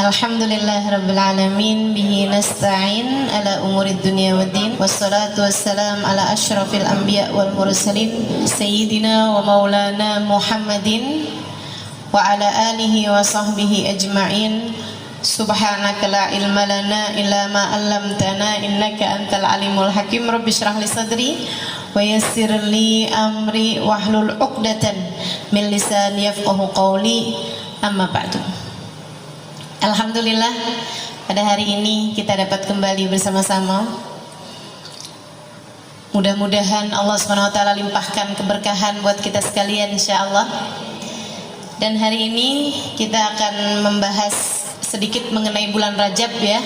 Alhamdulillah Rabbil Alamin, bihi nasta'in ala umurid dunia wa din, wassalatu wassalam ala ashrafil anbiya wal mursalin, sayyidina wa maulana Muhammadin wa ala alihi wa sahbihi ajma'in. Subhanaka la ilma lana illa ma 'allamtana innaka antal alimul hakim. Rabbi shrah li sadri wa yassir li amri wahlul 'uqdatan min lisani yafqahu qawli. Amma ba'du. Alhamdulillah, pada hari ini kita dapat kembali bersama-sama. Mudah-mudahan Allah SWT limpahkan keberkahan buat kita sekalian insyaallah. Dan hari ini kita akan membahas sedikit mengenai bulan Rajab ya,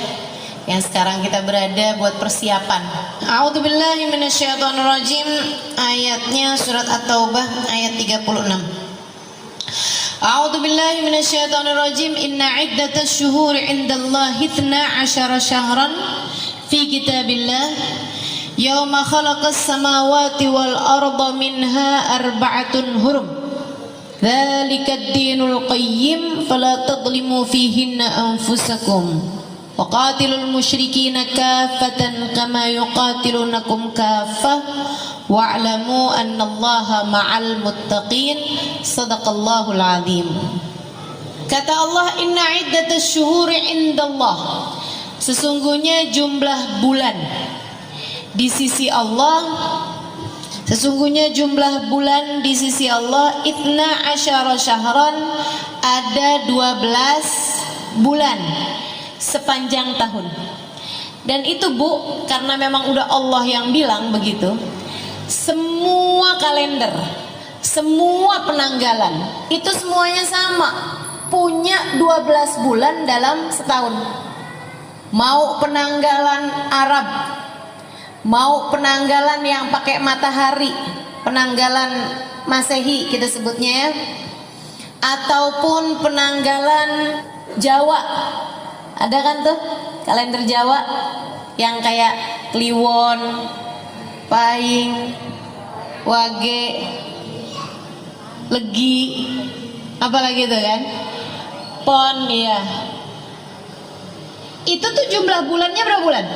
yang sekarang kita berada buat persiapan. A'udzubillahi minasyaitonirrajim. Ayatnya surat At-Taubah ayat 36. A'udzu billahi minasyaitonir rajim. Inna 'iddatash syuhuri 'indallahi 12 syahran fi kitabillah yauma khalaqas samawati wal arda minha arba'atun hurum. Dzalikad dinul qayyim fala tadhlimu fihinna anfusakum wa qatilul musyrikina kaffatan kama yuqatilunakum kaffah wa'lamu annallaha ma'al muttaqin. Sadaqallahul azim. Kata Allah, inna iddatash syuhuri indallah, sesungguhnya jumlah bulan di sisi Allah, sesungguhnya jumlah bulan di sisi Allah 12 syahran, ada 12 bulan sepanjang tahun. Dan itu Bu, karena memang udah Allah yang bilang begitu. Semua kalender, semua penanggalan itu semuanya sama, punya 12 bulan dalam setahun. Mau penanggalan Arab, mau penanggalan yang pakai matahari, penanggalan Masehi kita sebutnya ya, ataupun penanggalan Jawa. Ada kan tuh kalender Jawa yang kayak Kliwon, Pahing, Wage, Legi, apalagi itu kan, Pon ya. Itu tuh jumlah bulannya berapa bulan?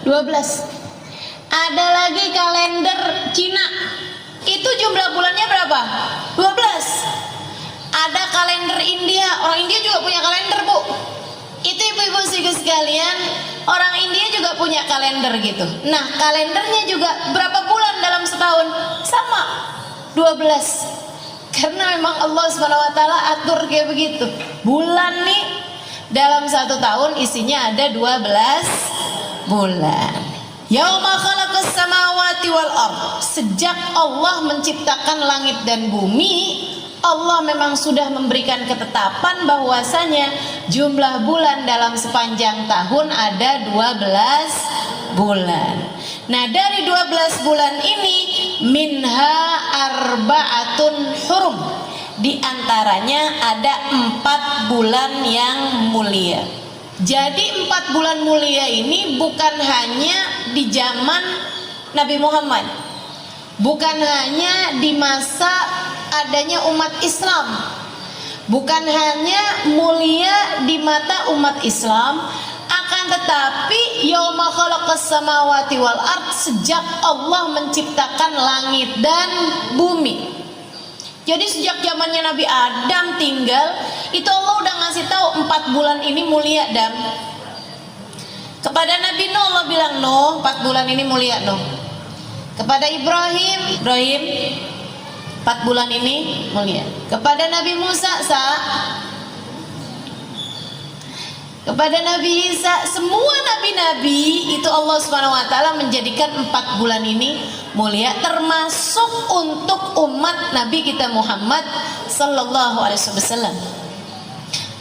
12. Ada lagi kalender Cina, itu jumlah bulannya berapa? 12. Ada kalender India, orang India juga punya kalender Bu. Itu ibu-ibu sekalian, orang India juga punya kalender gitu. Nah, kalendernya juga berapa bulan dalam setahun? Sama, 12. Karena memang Allah SWT atur kayak begitu. Bulan nih dalam satu tahun isinya ada 12 bulan. Yauma khalaqas samawati wal ardh. Sejak Allah menciptakan langit dan bumi, Allah memang sudah memberikan ketetapan bahwasanya jumlah bulan dalam sepanjang tahun ada 12 bulan. Nah, dari 12 bulan ini minha arba'atun hurum. Di antaranya ada 4 bulan yang mulia. Jadi 4 bulan mulia ini bukan hanya di zaman Nabi Muhammad, bukan hanya di masa adanya umat Islam, bukan hanya mulia di mata umat Islam, akan tetapi yauma khalaqas samawati wal ard, sejak Allah menciptakan langit dan bumi. Jadi sejak zamannya Nabi Adam tinggal, itu Allah udah ngasih tahu 4 bulan ini mulia. Dan kepada Nabi Nuh Allah bilang, Nuh 4 bulan ini mulia Nuh. Kepada Ibrahim 4 bulan ini mulia. Kepada Nabi Musa kepada Nabi Isa, semua nabi-nabi itu Allah SWT menjadikan 4 bulan ini mulia, termasuk untuk umat Nabi kita Muhammad sallallahu alaihi wasallam.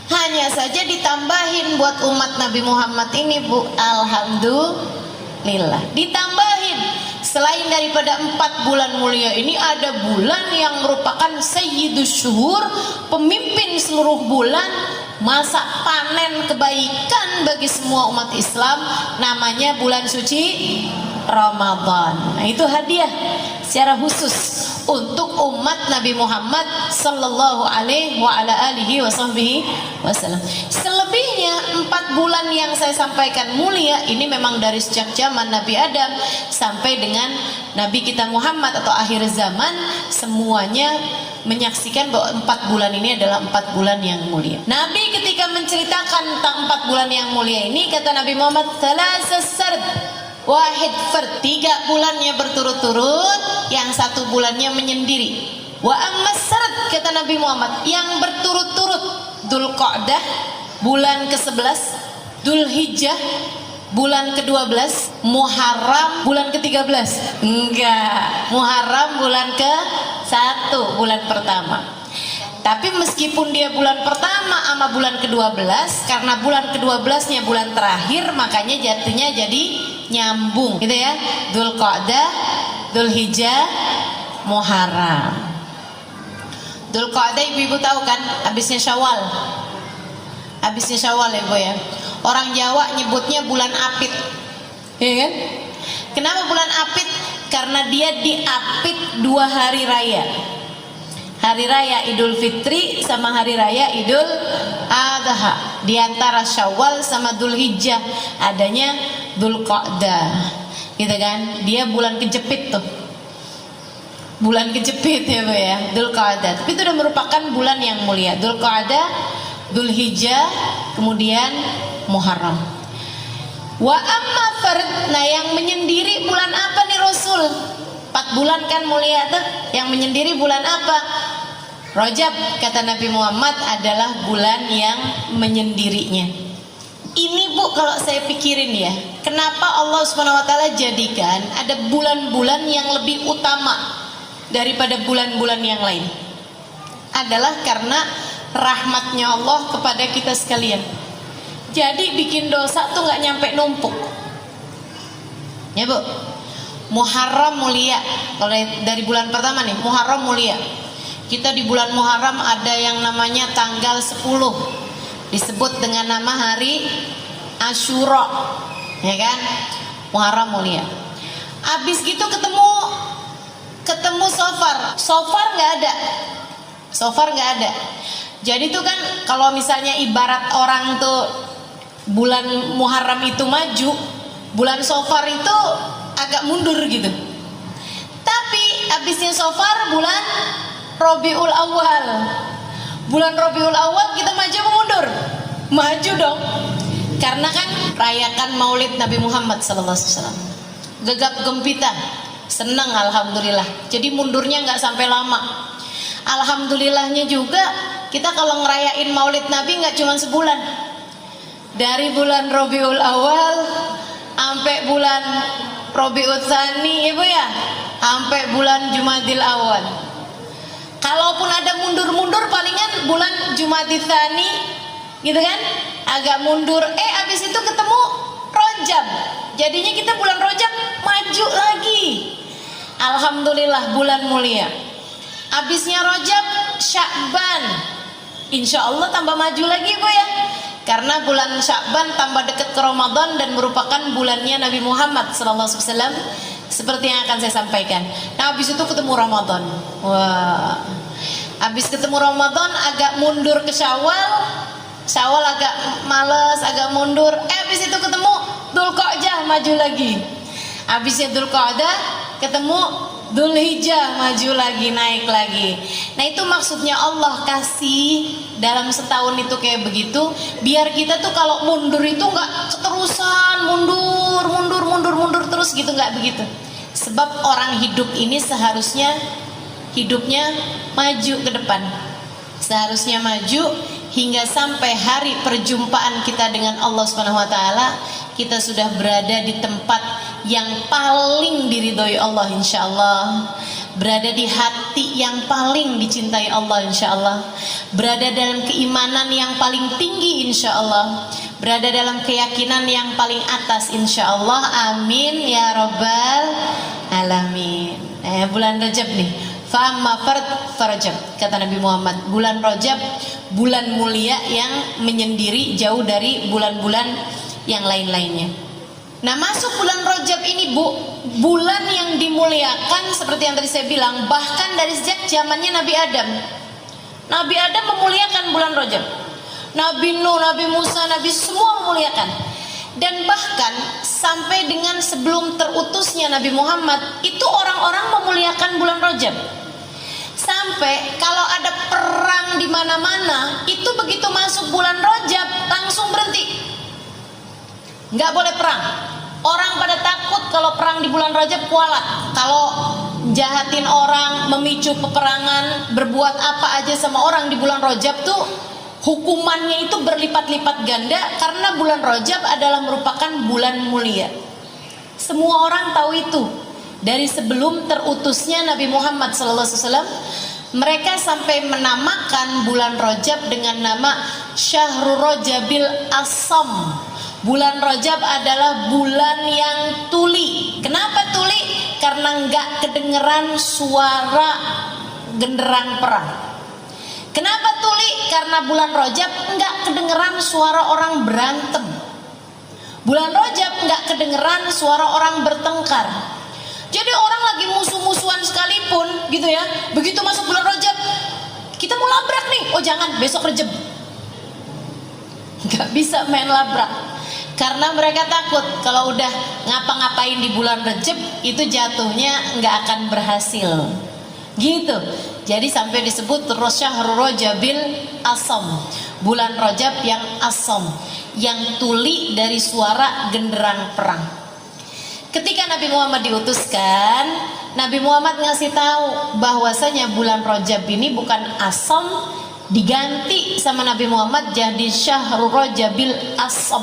Hanya saja ditambahin buat umat Nabi Muhammad ini Bu, alhamdulillah, ditambahin. Selain daripada 4 bulan mulia ini, ada bulan yang merupakan sayyidus syuhur, pemimpin seluruh bulan, masa panen kebaikan bagi semua umat Islam, namanya bulan suci Ramadan. Nah, itu hadiah secara khusus untuk umat Nabi Muhammad sallallahu alaihi wa ala alihi wasallam. Selebihnya 4 bulan yang saya sampaikan mulia ini memang dari sejak zaman Nabi Adam sampai dengan Nabi kita Muhammad atau akhir zaman, semuanya menyaksikan bahwa 4 bulan ini adalah 4 bulan yang mulia. Nabi ketika menceritakan tentang 4 bulan yang mulia ini, kata Nabi Muhammad, "Thalatha sard wahid fard", 3 bulannya berturut-turut, yang 1 bulannya menyendiri. Wa ammas sard, kata Nabi Muhammad, yang berturut-turut, Dzulqa'dah bulan ke-11, Dzulhijjah bulan ke-12, Muharram bulan ke-13. Enggak, Muharram bulan ke-1, bulan pertama. Tapi meskipun dia bulan pertama sama bulan ke-12, karena bulan ke-12-nya bulan terakhir, makanya jatuhnya jadi nyambung gitu ya. Dzulqa'dah, Dzulhijjah, Muharram. Dzulqa'dah ibu-ibu tahu kan, habisnya Syawal. Habisnya Syawal ya Bu ya. Orang Jawa nyebutnya bulan Apit, ya kan? Kenapa bulan Apit? Karena dia diapit 2 hari raya. Hari raya Idul Fitri sama hari raya Idul Adha. Di antara Syawal sama Dzulhijjah adanya Dzulqa'dah, gitu kan? Dia bulan kejepit tuh. Bulan kejepit ya Bu ya, Dzulqa'dah. Tapi itu sudah merupakan bulan yang mulia. Dzulqa'dah, Dzulhijjah, kemudian Muharram. Wa amma fard, nah yang menyendiri bulan apa nih Rasul? 4 bulan kan mulia tuh. Yang menyendiri bulan apa? Rajab, kata Nabi Muhammad, adalah bulan yang menyendirinya. Ini Bu, kalau saya pikirin ya, kenapa Allah Subhanahu wa taala jadikan ada bulan-bulan yang lebih utama daripada bulan-bulan yang lain? Adalah karena rahmatnya Allah kepada kita sekalian. Jadi bikin dosa tuh nggak nyampe numpuk, ya Bu. Muharram mulia, kalau dari bulan pertama nih, Muharram mulia. Kita di bulan Muharram ada yang namanya tanggal 10, disebut dengan nama hari Asyura, ya kan? Muharram mulia. Abis gitu ketemu Sofar nggak ada. Sofar nggak ada. Jadi tuh kan kalau misalnya ibarat orang tuh bulan Muharram itu maju, bulan Sofar itu agak mundur gitu. Tapi habisnya Sofar bulan Rabiul Awal. Bulan Rabiul Awal kita maju apa mundur? Maju dong. Karena kan rayakan Maulid Nabi Muhammad SAW. Gegap gempita, senang alhamdulillah. Jadi mundurnya nggak sampai lama. Alhamdulillahnya juga kita kalau ngerayain Maulid Nabi nggak cuma sebulan. Dari bulan Rabiul Awal sampai bulan Rabiul Tsani, Ibu ya, sampai bulan Jumadil Awal. Kalaupun ada mundur-mundur palingan bulan Jumadil Tsani, gitu kan? Agak mundur. Abis itu ketemu Rajab. Jadinya kita bulan Rajab maju lagi. Alhamdulillah bulan mulia. Abisnya Rajab, Sya'ban. Insya Allah tambah maju lagi Bu ya. Karena bulan Sya'ban tambah dekat ke Ramadan dan merupakan bulannya Nabi Muhammad SAW, seperti yang akan saya sampaikan. Nah habis itu ketemu Ramadan. Wah, habis ketemu Ramadan agak mundur ke Syawal. Syawal agak males, agak mundur. Habis itu ketemu Dzulqa'dah, maju lagi. Habisnya Dzulqa'dah ketemu Dzulhijjah, maju lagi, naik lagi. Nah itu maksudnya Allah kasih dalam setahun itu kayak begitu, biar kita tuh kalau mundur itu nggak keterusan mundur terus gitu, nggak begitu. Sebab orang hidup ini seharusnya hidupnya maju ke depan, seharusnya maju hingga sampai hari perjumpaan kita dengan Allah Subhanahu wa taala, kita sudah berada di tempat yang paling diridhoi Allah insyaallah, berada di hati yang paling dicintai Allah insyaallah, berada dalam keimanan yang paling tinggi insyaallah, berada dalam keyakinan yang paling atas insyaallah. Amin ya rabbal alamin. Bulan Rajab nih, fa'amma farajab, kata Nabi Muhammad, bulan Rajab bulan mulia yang menyendiri jauh dari bulan-bulan yang lain-lainnya. Nah, masuk bulan Rajab ini Bu, bulan yang dimuliakan seperti yang tadi saya bilang, bahkan dari sejak zamannya Nabi Adam. Nabi Adam memuliakan bulan Rajab. Nabi Nuh, Nabi Musa, Nabi semua memuliakan. Dan bahkan sampai dengan sebelum terutusnya Nabi Muhammad, itu orang-orang memuliakan bulan Rajab. Sampai kalau ada perang di mana-mana, itu begitu masuk bulan Rajab langsung berhenti. Nggak boleh perang. Orang pada takut kalau perang di bulan Rajab, kualat. Kalau jahatin orang, memicu peperangan, berbuat apa aja sama orang di bulan Rajab tuh hukumannya itu berlipat-lipat ganda, karena bulan Rajab adalah merupakan bulan mulia. Semua orang tahu itu. Dari sebelum terutusnya Nabi Muhammad SAW, mereka sampai menamakan bulan Rajab dengan nama Syahrul Rajabil Asam. Bulan Rajab adalah bulan yang tuli. Kenapa tuli? Karena nggak kedengeran suara genderang perang. Kenapa tuli? Karena bulan Rajab nggak kedengeran suara orang berantem. Bulan Rajab nggak kedengeran suara orang bertengkar. Jadi orang lagi musuh-musuhan sekalipun gitu ya, begitu masuk bulan Rajab, kita mau labrak nih, oh jangan, besok Rajab. Nggak bisa main labrak, karena mereka takut kalau udah ngapa-ngapain di bulan Rajab itu jatuhnya nggak akan berhasil. Gitu. Jadi sampai disebut Syahrul Rajabil Asam, bulan Rajab yang asam, yang tuli dari suara genderang perang. Ketika Nabi Muhammad diutuskan, Nabi Muhammad ngasih tahu bahwasanya bulan Rajab ini bukan asam, diganti sama Nabi Muhammad jadi Syahrul Rajabil Asam.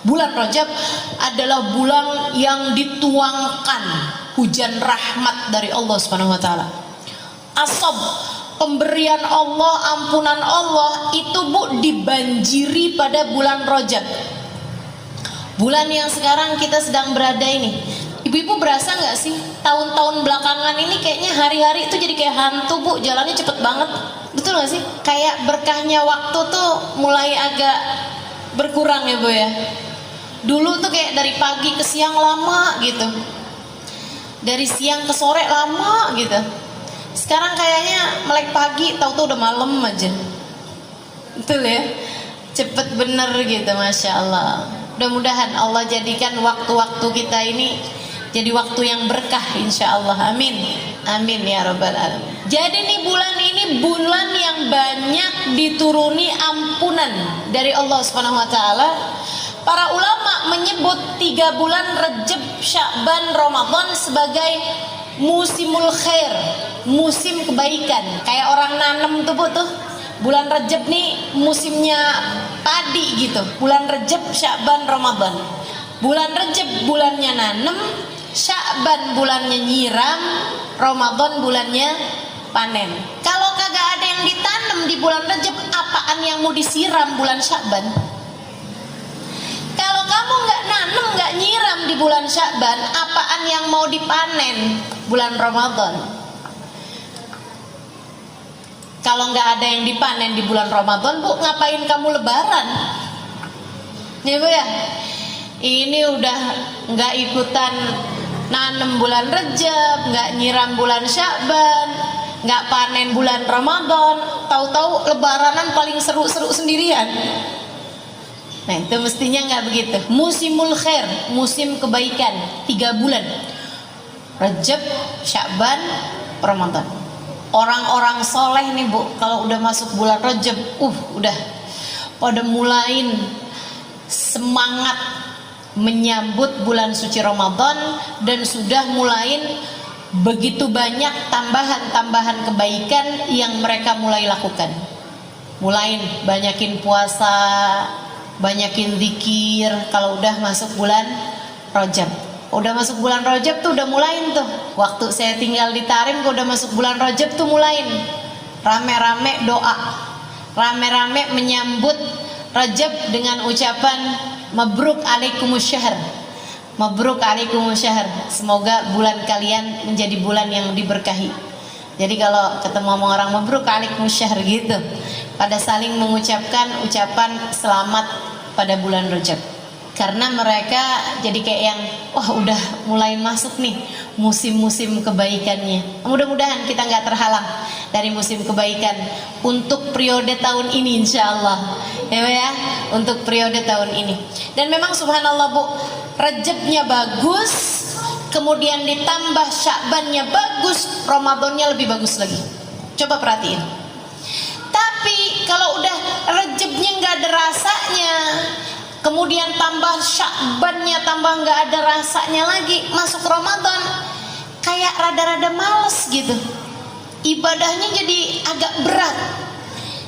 Bulan Rajab adalah bulan yang dituangkan hujan rahmat dari Allah Subhanahu wa taala. Asab, pemberian Allah, ampunan Allah itu Bu dibanjiri pada bulan Rajab. Bulan yang sekarang kita sedang berada ini. Ibu-ibu berasa nggak sih tahun-tahun belakangan ini kayaknya hari-hari itu jadi kayak hantu Bu, jalannya cepet banget. Betul nggak sih? Kayak berkahnya waktu tuh mulai agak berkurang ya Bu ya. Dulu tuh kayak dari pagi ke siang lama gitu, dari siang ke sore lama gitu. Sekarang kayaknya melek pagi tahu-tahu udah malam aja. Betul ya, cepet bener gitu, Masya Allah. Mudah-mudahan Allah jadikan waktu-waktu kita ini jadi waktu yang berkah, insya Allah. Amin, amin ya rabbal alamin. Jadi nih bulan ini bulan yang banyak dituruni ampunan dari Allah Subhanahu wa taala. Para ulama menyebut 3 bulan Rajab, Sya'ban, Ramadan sebagai musimul khair, musim kebaikan. Kayak orang nanem tuh Bu tuh. Bulan Rajab nih musimnya padi gitu. Bulan Rajab, Sya'ban, Ramadan. Bulan Rajab bulannya nanem, Sya'ban bulannya nyiram, Ramadan bulannya panen. Kalau kagak ada yang ditanam di bulan Rajab, apaan yang mau disiram bulan Sya'ban? Kalau kamu nggak nanem, nggak nyiram di bulan Sya'ban, apaan yang mau dipanen bulan Ramadan? Kalau nggak ada yang dipanen di bulan Ramadan, Bu, ngapain kamu lebaran? Ya Bu ya, ini udah nggak ikutan nanem bulan Rajab, nggak nyiram bulan Sya'ban, nggak panen bulan Ramadan, tahu-tahu lebaranan paling seru-seru sendirian. Nah itu mestinya nggak begitu. Musimul khair, musim kebaikan, 3 bulan, Rajab, Sya'ban, Ramadan. Orang-orang soleh nih Bu, kalau udah masuk bulan Rajab, udah pada mulain semangat menyambut bulan suci Ramadan, dan sudah mulain begitu banyak tambahan-tambahan kebaikan yang mereka mulai lakukan. Mulain banyakin puasa, banyakin zikir kalau udah masuk bulan Rajab. Udah masuk bulan Rajab tuh udah mulain tuh. Waktu saya tinggal di Tarim, udah masuk bulan Rajab tuh mulain rame-rame doa, rame-rame menyambut Rajab dengan ucapan mabruk alaikumusyahr, mabruk alaikumusyahr. Semoga bulan kalian menjadi bulan yang diberkahi. Jadi kalau ketemu sama orang mabruk alaikumusyahr gitu, pada saling mengucapkan ucapan selamat pada bulan Rajab. Karena mereka jadi kayak yang wah udah mulai masuk nih musim-musim kebaikannya. Mudah-mudahan kita nggak terhalang dari musim kebaikan untuk periode tahun ini insya Allah ya, untuk periode tahun ini. Dan memang subhanallah Bu, Rajabnya bagus, kemudian ditambah Sya'bannya bagus, Ramadannya lebih bagus lagi. Coba perhatiin. Tapi kalau udah Rajabnya nggak ada rasanya, kemudian tambah Sya'bannya tambah nggak ada rasanya lagi, masuk Ramadan kayak rada-rada males gitu, ibadahnya jadi agak berat.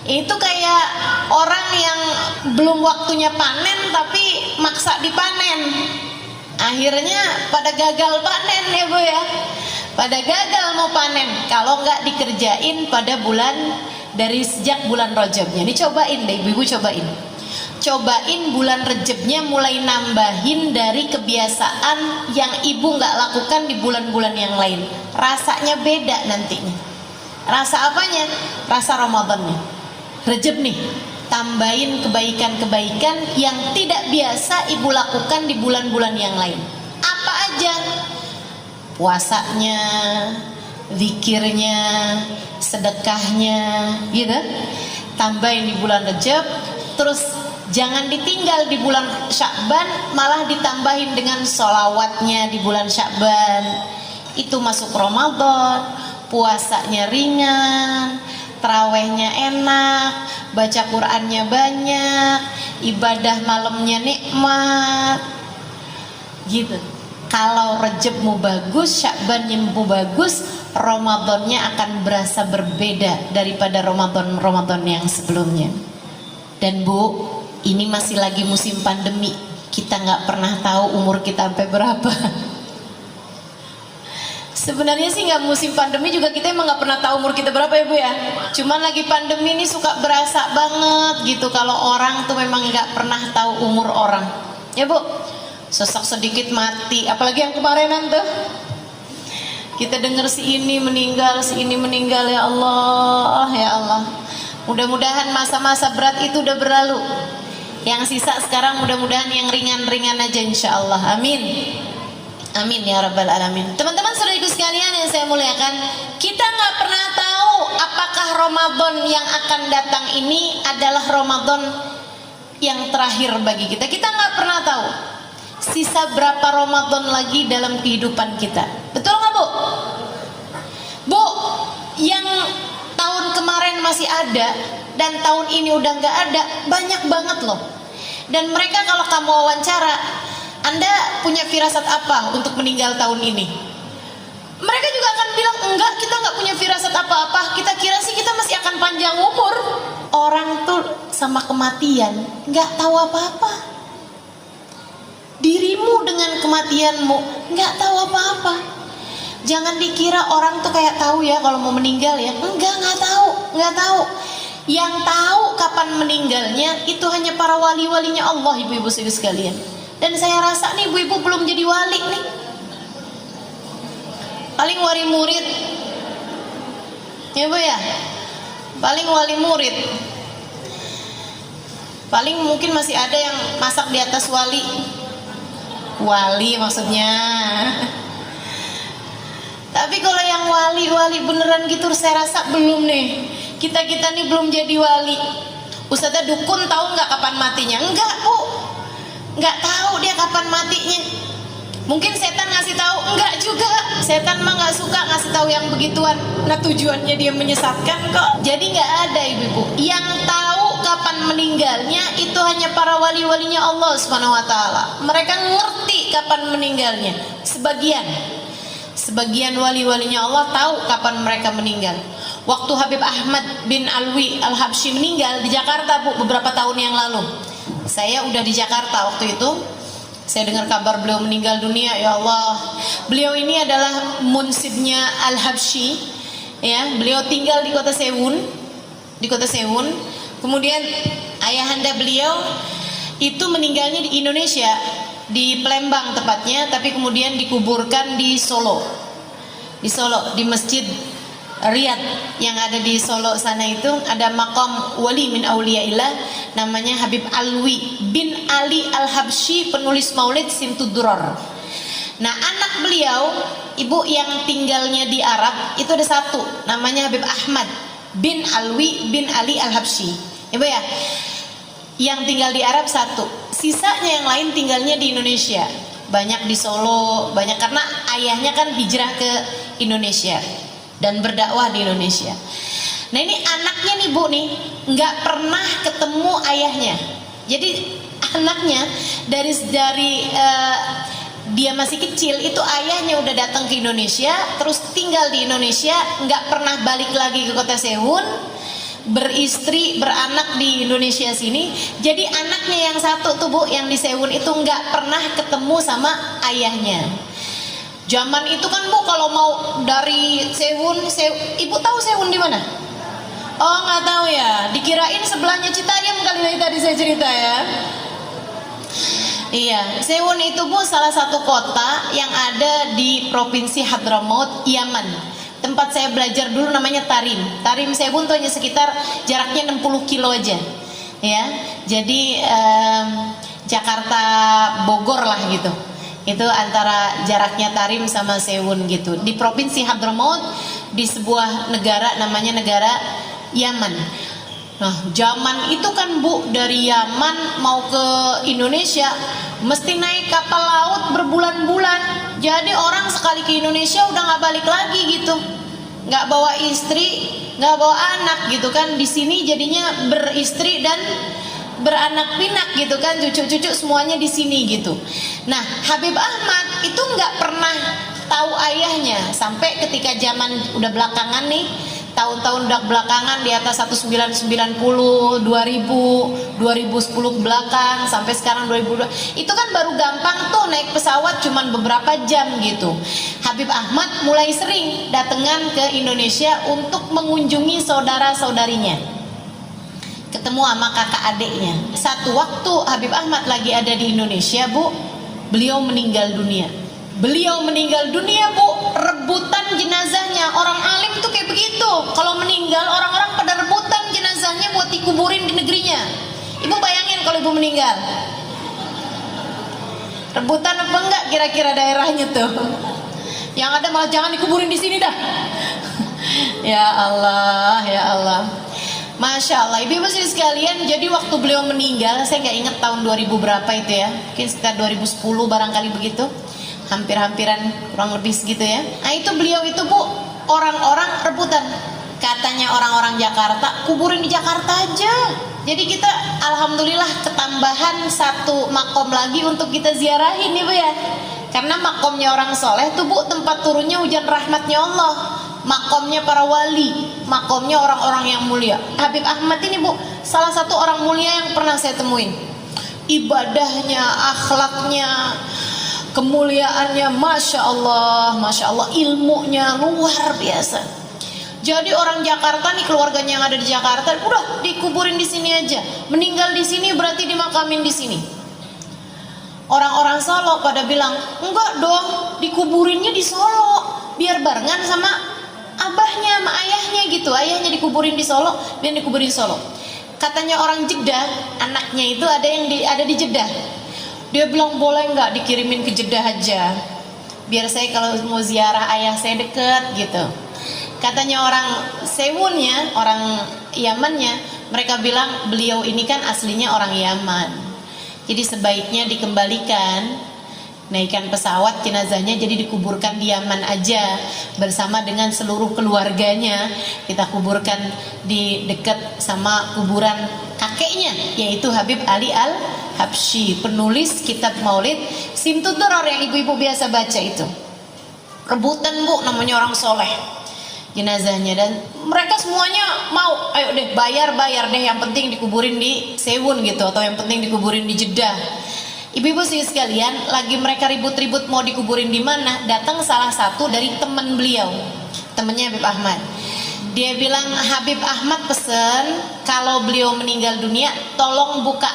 Itu kayak orang yang belum waktunya panen tapi maksa dipanen, akhirnya pada gagal panen ya Bu ya, pada gagal mau panen kalau nggak dikerjain pada bulan dari sejak bulan Rajabnya. Ini cobain deh ibu-ibu, cobain bulan Rejabnya mulai nambahin dari kebiasaan yang ibu nggak lakukan di bulan-bulan yang lain. Rasanya beda nantinya. Rasa apanya? Rasa Ramadannya. Rejab nih, tambahin kebaikan-kebaikan yang tidak biasa ibu lakukan di bulan-bulan yang lain. Apa aja? Puasanya, zikirnya, sedekahnya, gitu. Tambahin di bulan Rejab, terus jangan ditinggal di bulan Sya'ban, malah ditambahin dengan sholawatnya di bulan Sya'ban. Itu masuk Ramadan, puasanya ringan, tarawehnya enak, baca Qur'annya banyak, ibadah malamnya nikmat, gitu. Kalau Rejabmu bagus, Sya'banmu bagus, Ramadannya akan berasa berbeda daripada Ramadan yang sebelumnya. Dan Bu, ini masih lagi musim pandemi, kita nggak pernah tahu umur kita sampai berapa. Sebenarnya sih nggak musim pandemi juga kita emang nggak pernah tahu umur kita berapa ya Bu ya. Cuman lagi pandemi ini suka berasa banget gitu kalau orang tuh memang nggak pernah tahu umur orang. Ya Bu, sesak sedikit mati, apalagi yang kemarinan tuh. Kita dengar si ini meninggal ya Allah, ya Allah. Mudah-mudahan masa-masa berat itu udah berlalu. Yang sisa sekarang mudah-mudahan yang ringan-ringan aja insya Allah. Amin. Amin ya rabbal alamin. Teman-teman saudaraku sekalian yang saya muliakan, kita nggak pernah tahu apakah Ramadan yang akan datang ini adalah Ramadan yang terakhir bagi kita. Kita nggak pernah tahu sisa berapa Ramadan lagi dalam kehidupan kita. Betul nggak Bu? Bu, yang tahun kemarin masih ada dan tahun ini udah nggak ada, banyak banget loh. Dan mereka kalau kamu wawancara, Anda punya firasat apa untuk meninggal tahun ini? Mereka juga akan bilang, enggak, kita nggak punya firasat apa-apa, kita kira sih kita masih akan panjang umur. Orang tuh sama kematian nggak tahu apa-apa. Dirimu dengan kematianmu nggak tahu apa-apa. Jangan dikira orang tuh kayak tahu ya kalau mau meninggal ya. Nggak tahu. Yang tahu kapan meninggalnya itu hanya para wali-walinya Allah, ibu-ibu sekalian. Dan saya rasa nih ibu-ibu belum jadi wali nih. Paling wali murid. Ya Bu ya. Paling wali murid. Paling mungkin masih ada yang masak di atas wali. Wali maksudnya. Tapi kalau yang wali beneran gitu saya rasa belum nih. Kita nih belum jadi wali. Ustazah dukun tahu nggak kapan matinya? Enggak Bu, nggak tahu dia kapan matinya. Mungkin setan ngasih tahu? Enggak juga. Setan mah nggak suka ngasih tahu yang begituan. Nah tujuannya dia menyesatkan kok. Jadi nggak ada ibu-ibu. Yang tahu kapan meninggalnya itu hanya para wali-walinya Allah Subhanahu Wa Taala. Mereka ngerti kapan meninggalnya. Sebagian wali-walinya Allah tahu kapan mereka meninggal. Waktu Habib Ahmad bin Alwi Al-Habsyi meninggal di Jakarta Bu, beberapa tahun yang lalu. Saya udah di Jakarta waktu itu. Saya dengar kabar beliau meninggal dunia, ya Allah. Beliau ini adalah munsibnya Al-Habsyi, ya. Beliau tinggal di kota Sewun. Kemudian ayahanda beliau itu meninggalnya di Indonesia, di Palembang tepatnya, tapi kemudian dikuburkan di Solo, di Masjid Riyadh yang ada di Solo sana itu ada makam wali min auliyaillah namanya Habib Alwi bin Ali Al-Habsyi, penulis Maulid Simtuduror. Nah, anak beliau, ibu yang tinggalnya di Arab itu ada satu namanya Habib Ahmad bin Alwi bin Ali Al-Habsyi. Ibu ya, yang tinggal di Arab satu, sisanya yang lain tinggalnya di Indonesia. Banyak di Solo, banyak karena ayahnya kan hijrah ke Indonesia dan berdakwah di Indonesia. Nah, ini anaknya nih Bu nih nggak pernah ketemu ayahnya. Jadi anaknya dari dia masih kecil itu ayahnya udah datang ke Indonesia, terus tinggal di Indonesia, nggak pernah balik lagi ke kota Sehun, beristri beranak di Indonesia sini. Jadi anaknya yang satu tuh Bu yang di Sehun itu nggak pernah ketemu sama ayahnya. Zaman itu kan Bu kalau mau dari Sehun, Ibu tahu Sehun di mana? Oh nggak tahu ya, dikirain sebelahnya Citayam kali tadi saya cerita ya. Iya, Sehun itu Bu salah satu kota yang ada di provinsi Hadramaut, Yaman. Tempat saya belajar dulu namanya Tarim. Tarim Sehun tuh hanya sekitar jaraknya 60 kilo aja. Ya, jadi Jakarta Bogor lah gitu. Itu antara jaraknya Tarim sama Sehun gitu. Di provinsi Hadramaut di sebuah negara namanya negara Yaman. Nah, zaman itu kan Bu dari Yaman mau ke Indonesia mesti naik kapal laut berbulan-bulan. Jadi orang sekali ke Indonesia udah nggak balik lagi gitu, nggak bawa istri, nggak bawa anak gitu kan. Di sini jadinya beristri dan beranak pinak gitu kan, cucu-cucu semuanya di sini gitu. Nah, Habib Ahmad itu nggak pernah tahu ayahnya sampai ketika zaman udah belakangan nih, tahun-tahun udah belakangan di atas 1990, 2000, 2010 ke belakang sampai sekarang 2002. Itu kan baru gampang tuh naik pesawat cuman beberapa jam gitu. Habib Ahmad mulai sering datangan ke Indonesia untuk mengunjungi saudara-saudarinya, ketemu sama kakak adiknya. Satu waktu Habib Ahmad lagi ada di Indonesia Bu, beliau meninggal dunia. Beliau meninggal dunia Bu, rebutan jenazahnya. Orang alim tuh kayak begitu, kalau meninggal orang-orang pada rebutan jenazahnya buat dikuburin di negerinya. Ibu bayangin kalau ibu meninggal, rebutan apa enggak kira-kira daerahnya tuh? Yang ada malah jangan dikuburin di sini dah. Ya Allah, ya Allah. Masya Allah, ibu-ibu sekalian, jadi waktu beliau meninggal, saya nggak ingat tahun 2000 berapa itu ya, mungkin sekitar 2010 barangkali begitu, hampir-hampiran kurang lebih segitu ya. Nah itu beliau itu Bu, orang-orang rebutan, katanya orang-orang Jakarta, kuburin di Jakarta aja. Jadi kita alhamdulillah ketambahan satu makom lagi untuk kita ziarahin nih Bu ya, karena makomnya orang soleh tuh Bu tempat turunnya hujan rahmatnya Allah, makomnya para wali, makomnya orang-orang yang mulia. Habib Ahmad ini Bu salah satu orang mulia yang pernah saya temuin. Ibadahnya, akhlaknya, kemuliaannya, masya Allah, ilmunya luar biasa. Jadi orang Jakarta nih, keluarganya yang ada di Jakarta, udah dikuburin di sini aja. Meninggal di sini berarti dimakamin di sini. Orang-orang Solo pada bilang, enggak dong, dikuburinnya di Solo, biar barengan sama abahnya, sama ayahnya gitu. Ayahnya dikuburin di Solo, dan dikuburin di Solo. Katanya orang Jeddah, anaknya itu ada di Jeddah. Dia bilang boleh nggak dikirimin ke Jeddah aja, biar saya kalau mau ziarah ayah saya deket gitu. Katanya orang Sehunnya, orang Yamannya, mereka bilang beliau ini kan aslinya orang Yaman, jadi sebaiknya dikembalikan, naikkan pesawat jenazahnya, jadi dikuburkan di Yaman aja bersama dengan seluruh keluarganya. Kita kuburkan di dekat sama kuburan kakeknya, yaitu Habib Ali Al-Habsyi, penulis kitab Maulid Simtuduror yang ibu-ibu biasa baca itu. Rebutan Bu, namanya orang soleh, jenazahnya, dan mereka semuanya mau, ayo deh bayar deh, yang penting dikuburin di Sehun gitu, atau yang penting dikuburin di Jeddah. Ibu-ibu sekalian, lagi mereka ribut-ribut mau dikuburin di mana, datang salah satu dari teman beliau, temannya Habib Ahmad. Dia bilang, Habib Ahmad pesen kalau beliau meninggal dunia tolong buka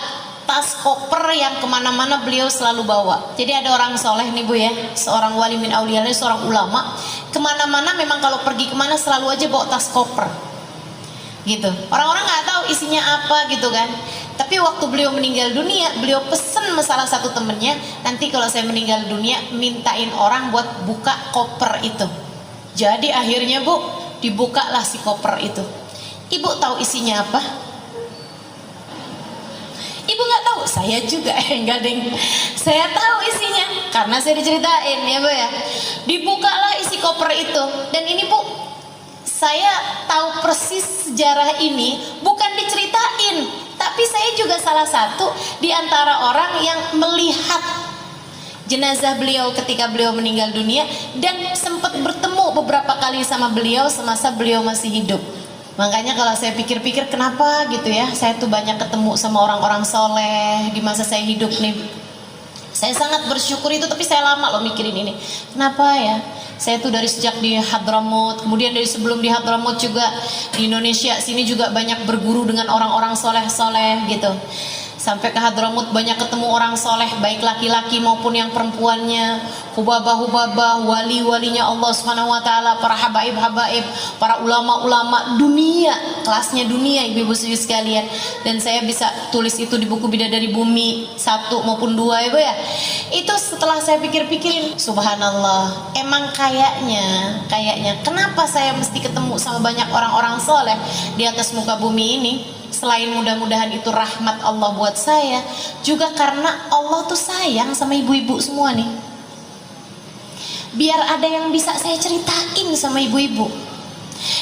tas koper yang kemana-mana beliau selalu bawa. Jadi ada orang soleh nih Bu ya, seorang wali min auliya, seorang ulama, kemana-mana memang kalau pergi kemana selalu aja bawa tas koper gitu. Orang-orang nggak tahu isinya apa gitu kan. Tapi waktu beliau meninggal dunia, beliau pesen sama salah satu temennya, nanti kalau saya meninggal dunia mintain orang buat buka koper itu. Jadi akhirnya Bu, dibukalah si koper itu. Ibu tahu isinya apa? Ibu nggak tahu, saya juga enggak deng. Saya tahu isinya karena saya diceritain ya Bu ya. Dibukalah isi koper itu, dan ini Bu, saya tahu persis sejarah ini bukan diceritain, tapi saya juga salah satu di antara orang yang melihat jenazah beliau ketika beliau meninggal dunia dan sempat bertemu beberapa kali sama beliau semasa beliau masih hidup. Makanya kalau saya pikir-pikir kenapa gitu ya, saya tuh banyak ketemu sama orang-orang soleh di masa saya hidup nih. Saya sangat bersyukur itu, tapi saya lama loh mikirin ini. Kenapa ya? Saya tuh dari sejak di Hadramut, kemudian dari sebelum di Hadramut juga di Indonesia sini juga banyak berguru dengan orang-orang soleh-soleh gitu. Sampai ke Hadramut banyak ketemu orang soleh, baik laki-laki maupun yang perempuannya, hubabah-hubabah, wali-walinya Allah Subhanahu Wa Taala, para habaib-habaib, para ulama-ulama dunia, kelasnya dunia, ibu-ibu sekalian. Dan saya bisa tulis itu di buku Bidadari Bumi 1 maupun 2 ibu ya. Itu setelah saya pikir-pikirin, subhanallah, emang kayaknya kenapa saya mesti ketemu sama banyak orang-orang soleh di atas muka bumi ini? Selain mudah-mudahan itu rahmat Allah buat saya, juga karena Allah tuh sayang sama ibu-ibu semua nih. Biar ada yang bisa saya ceritain sama ibu-ibu,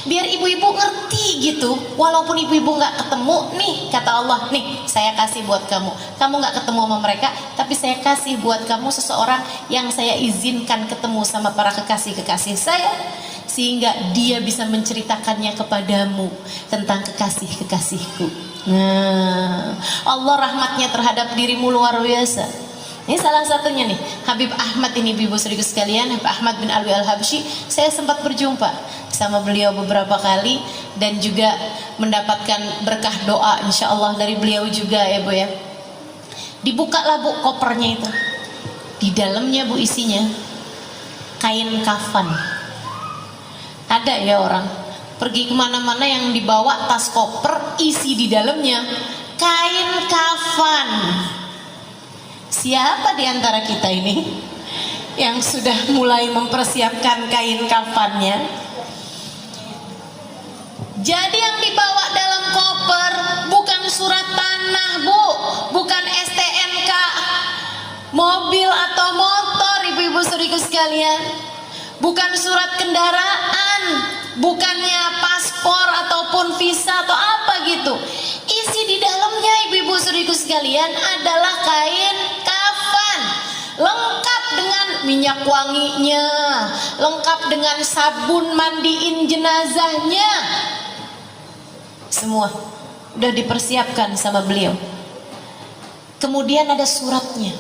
biar ibu-ibu ngerti gitu. Walaupun ibu-ibu gak ketemu, nih kata Allah, nih saya kasih buat kamu. Kamu gak ketemu sama mereka, tapi saya kasih buat kamu seseorang yang saya izinkan ketemu sama para kekasih-kekasih saya, sehingga dia bisa menceritakannya kepadamu tentang kekasih-kekasihku. Nah, Allah rahmatnya terhadap dirimu luar biasa. Ini salah satunya nih, Habib Ahmad ini, ibu saudara sekalian, Habib Ahmad bin Alwi Al-Habsyi. Saya sempat berjumpa sama beliau beberapa kali dan juga mendapatkan berkah doa insya Allah dari beliau juga ya Bu ya. Dibukalah Bu kopernya itu. Di dalamnya Bu isinya kain kafan. Ada ya orang pergi kemana-mana yang dibawa tas koper, isi di dalamnya kain kafan. Siapa di antara kita ini yang sudah mulai mempersiapkan kain kafannya? Jadi yang dibawa dalam koper bukan surat tanah Bu, bukan STNK mobil atau motor ibu-ibu saudariku sekalian, bukan surat kendaraan, bukannya paspor ataupun visa atau apa gitu. Isi di dalamnya ibu-ibu saudariku sekalian adalah kain kafan, lengkap dengan minyak wanginya, lengkap dengan sabun mandiin jenazahnya. Semua udah dipersiapkan sama beliau. Kemudian ada suratnya.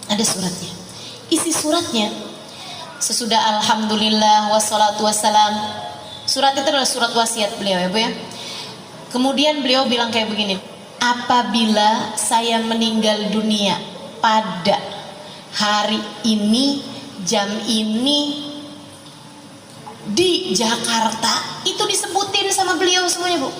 Ada suratnya. Isi suratnya, sesudah alhamdulillah wassalatu wassalam, surat itu adalah surat wasiat beliau ya Bu ya. Kemudian beliau bilang kayak begini, apabila saya meninggal dunia pada hari ini, jam ini, di Jakarta, itu disebutin sama beliau semuanya Bu,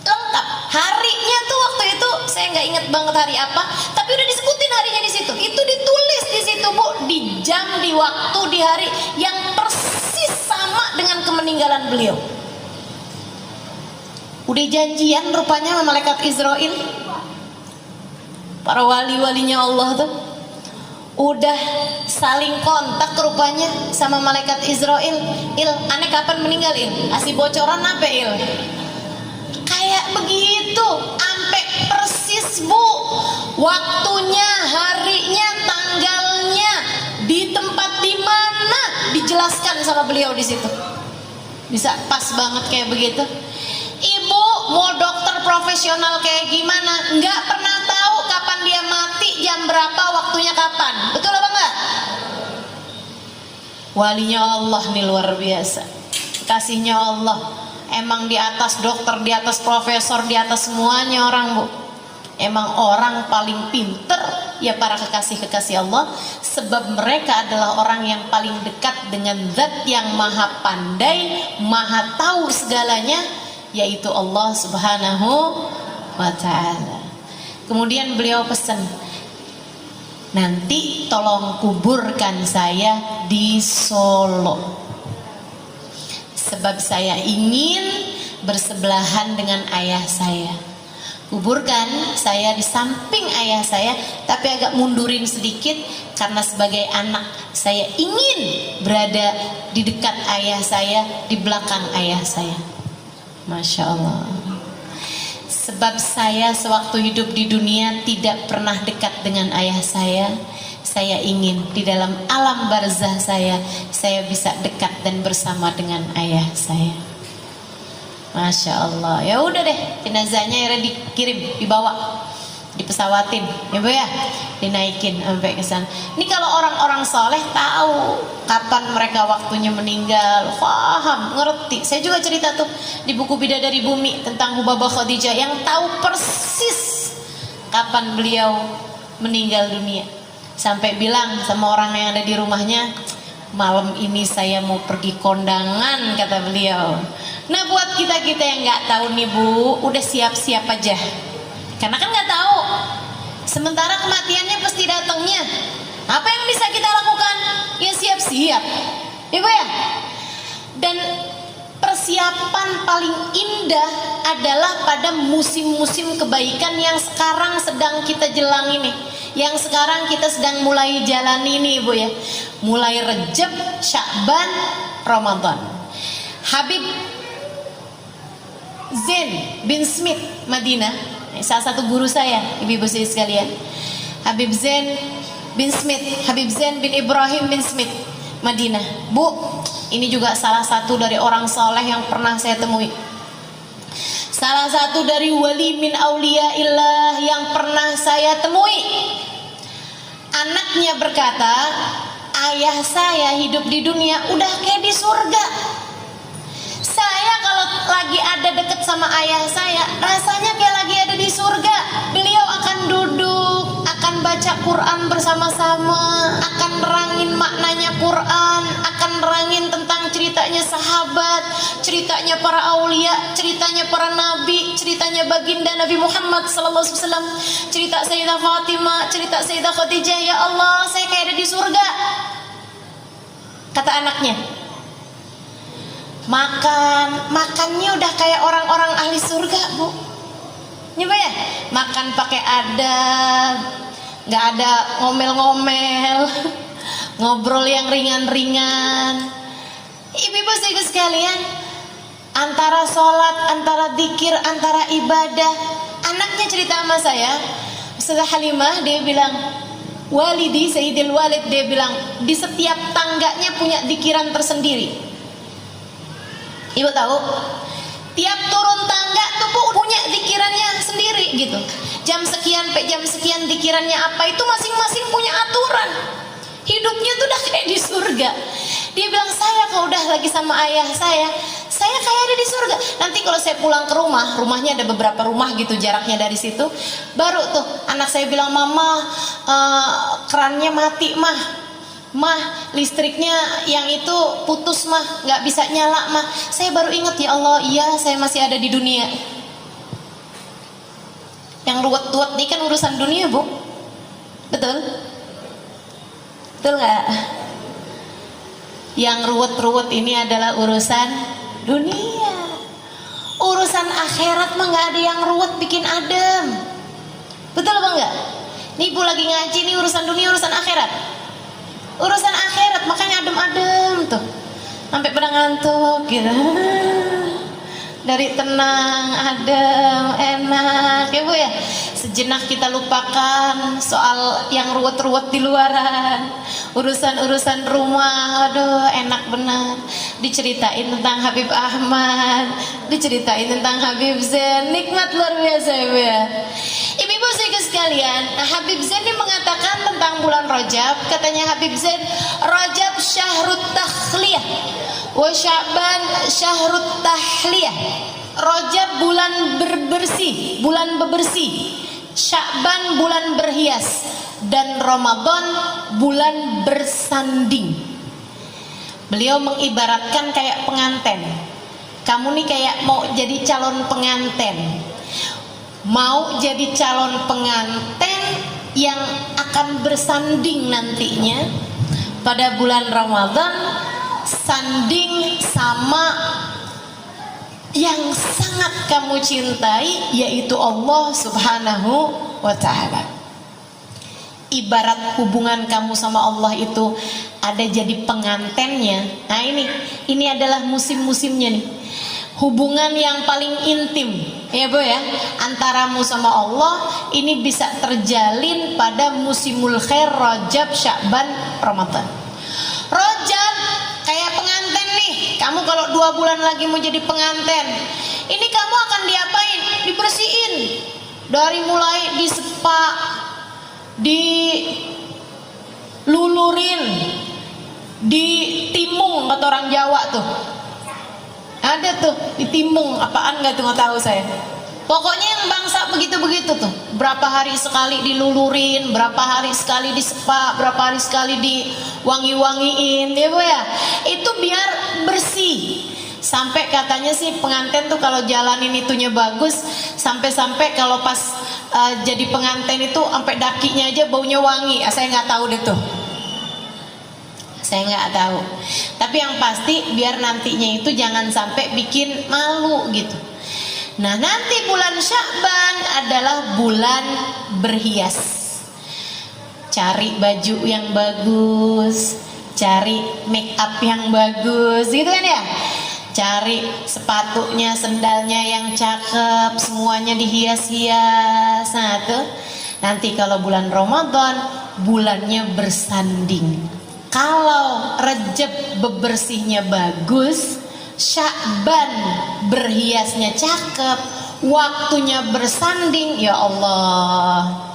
lengkap. Harinya tuh waktu itu saya nggak inget banget hari apa, tapi udah disebutin harinya di situ. Itu ditulis di situ Bu, di jam, di waktu, di hari yang persis sama dengan kemeninggalan beliau. Udah janjian rupanya sama malaikat Israel, para wali-walinya Allah tuh udah saling kontak rupanya sama malaikat Israel. Aneh kapan meninggal Asih bocoran apa kayak begitu, sampai persis Bu, waktunya, harinya, tanggalnya, di tempat di mana dijelaskan sama beliau di situ. Bisa pas banget kayak begitu. Ibu mau dokter profesional kayak gimana, nggak pernah tahu kapan dia mati, jam berapa, waktunya kapan. Betul apa enggak? Walinya Allah nih luar biasa, kasihnya Allah emang di atas dokter, di atas profesor, di atas semuanya orang Bu. Emang orang paling pinter ya para kekasih-kekasih Allah, sebab mereka adalah orang yang paling dekat dengan zat yang maha pandai, maha tahu segalanya, yaitu Allah Subhanahu wa ta'ala. Kemudian beliau pesan, nanti tolong kuburkan saya di Solo, sebab saya ingin bersebelahan dengan ayah saya. Kuburkan saya di samping ayah saya, tapi agak mundurin sedikit, karena sebagai anak saya ingin berada di dekat ayah saya, di belakang ayah saya. Masya Allah. Sebab saya sewaktu hidup di dunia tidak pernah dekat dengan ayah saya. Saya ingin di dalam alam barzah saya bisa dekat dan bersama dengan ayah saya. Masya Allah. Ya udah deh, jenazahnya ya dikirim, dibawa, dipesawatin, ya Bu ya, dinaikin sampai ke sana. Ini kalau orang-orang soleh tahu kapan mereka waktunya meninggal, paham, ngerti. Saya juga cerita tuh di buku Bidadari Bumi tentang Hubabah Khadijah yang tahu persis kapan beliau meninggal dunia. Sampai bilang sama orang yang ada di rumahnya, malam ini saya mau pergi kondangan, kata beliau. Nah buat kita-kita yang nggak tahu nih Bu, udah siap-siap aja, karena kan nggak tahu. Sementara kematiannya pasti datangnya. Apa yang bisa kita lakukan? Ya siap-siap, ya Bu ya. Dan persiapan paling indah adalah pada musim-musim kebaikan yang sekarang sedang kita jelang ini, yang sekarang kita sedang mulai jalani ini Bu ya. Mulai Rejab, Sya'ban, Ramadan. Habib Zain bin Smith Madinah, salah satu guru saya, ibu-ibu sekalian, Habib Zain bin Smith, Habib Zain bin Ibrahim bin Smith Madinah. Bu, ini juga salah satu dari orang soleh yang pernah saya temui, salah satu dari wali min auliyaillah yang pernah saya temui. Anaknya berkata, ayah saya hidup di dunia udah kayak di surga. Saya kalau lagi ada deket sama ayah saya, rasanya kayak lagi ada di surga. Beliau akan duduk, akan baca Quran bersama-sama, akan nerangin maknanya Quran, akan nerangin tentang ceritanya sahabat, ceritanya para aulia, ceritanya para nabi, ceritanya baginda Nabi Muhammad SAW, cerita Sayyidah Fatimah, cerita Sayyidah Khadijah. Ya Allah, saya kayak ada di surga, kata anaknya. Makannya udah kayak orang-orang ahli surga Bu. Ini Bu ya, makan pakai adab, nggak ada ngomel-ngomel, ngobrol yang ringan-ringan. Ibu-ibu sekalian, antara sholat, antara zikir, antara ibadah. Anaknya cerita sama saya, Ustazah Halimah, dia bilang, walidi Sayyidil Walid, dia bilang di setiap tangganya punya zikiran tersendiri. Ibu tahu, tiap turun tangga tuh Bu punya zikirannya sendiri gitu. Jam sekian sampai jam sekian zikirannya apa, itu masing-masing punya aturan. Hidupnya tuh udah kayak di surga. Dia bilang, saya kalau udah lagi sama ayah saya kayak ada di surga. Nanti kalau saya pulang ke rumah, rumahnya ada beberapa rumah gitu jaraknya dari situ, baru tuh anak saya bilang, mama kerannya mati mah, listriknya yang itu putus mah, nggak bisa nyala mah. Saya baru ingat, ya Allah, iya saya masih ada di dunia. Yang ruwet-ruwet ini kan urusan dunia Bu, betul? Betul nggak? Yang ruwet-ruwet ini adalah urusan dunia. Urusan akhirat mah nggak ada yang ruwet bikin adem. Betul apa enggak? Nih Bu lagi ngaji nih, urusan dunia, urusan akhirat. Urusan akhirat makanya adem-adem tuh, sampai pada ngantuk gitu. Dari tenang, adem, enak ya Bu ya. Sejenak kita lupakan soal yang ruwet-ruwet di luaran. Urusan-urusan rumah, aduh enak benar. Diceritain tentang Habib Ahmad, diceritain tentang Habib Zain, nikmat luar biasa ya Bu ya. Ibu-ibu sekalian, Habib Zain ini mengatakan tentang bulan Rajab, katanya Habib Zain, Rajab syahrut takhliyah wa Sya'ban syahrut tahliyah. Rajab bulan berbersih, bulan bebersih. Sya'ban bulan berhias, dan Ramadan bulan bersanding. Beliau mengibaratkan kayak pengantin. Kamu nih kayak mau jadi calon pengantin. Mau jadi calon pengantin yang akan bersanding nantinya pada bulan Ramadan, sanding sama yang sangat kamu cintai, yaitu Allah Subhanahu wa ta'ala. Ibarat hubungan kamu sama Allah itu ada jadi pengantennya. Nah ini adalah musim-musimnya nih. Hubungan yang paling intim, ya Bu ya, antaramu sama Allah ini bisa terjalin pada musimul khair, Rajab, Sya'ban, Ramadan. Rajab kayak pengantin nih. Kamu kalau 2 bulan lagi mau jadi pengantin, ini kamu akan diapain? Dibersihin. Dari mulai disepa, dilulurin, ditimung kata orang Jawa tuh. Ada tuh ditimung, apaan nggak tuh, nggak tahu saya. Pokoknya yang bangsa begitu-begitu tuh. Berapa hari sekali dilulurin, berapa hari sekali disepa, berapa hari sekali diwangi-wangiin, ya Bu ya. Itu biar bersih. Sampai katanya sih pengantin tuh kalau jalanin itunya bagus, sampai-sampai kalau pas jadi pengantin itu sampai dakinya aja baunya wangi. Saya nggak tahu deh tuh. Saya nggak tahu. Tapi yang pasti biar nantinya itu jangan sampai bikin malu gitu. Nah, nanti bulan Sya'ban adalah bulan berhias. Cari baju yang bagus, cari make up yang bagus, gitu kan ya? Cari sepatunya, sendalnya yang cakep, semuanya dihias-hias. Nah, tuh nanti kalau bulan Ramadan bulannya bersanding. Kalau Rajab bebersihnya bagus, Sya'ban berhiasnya cakep, waktunya bersanding, ya Allah,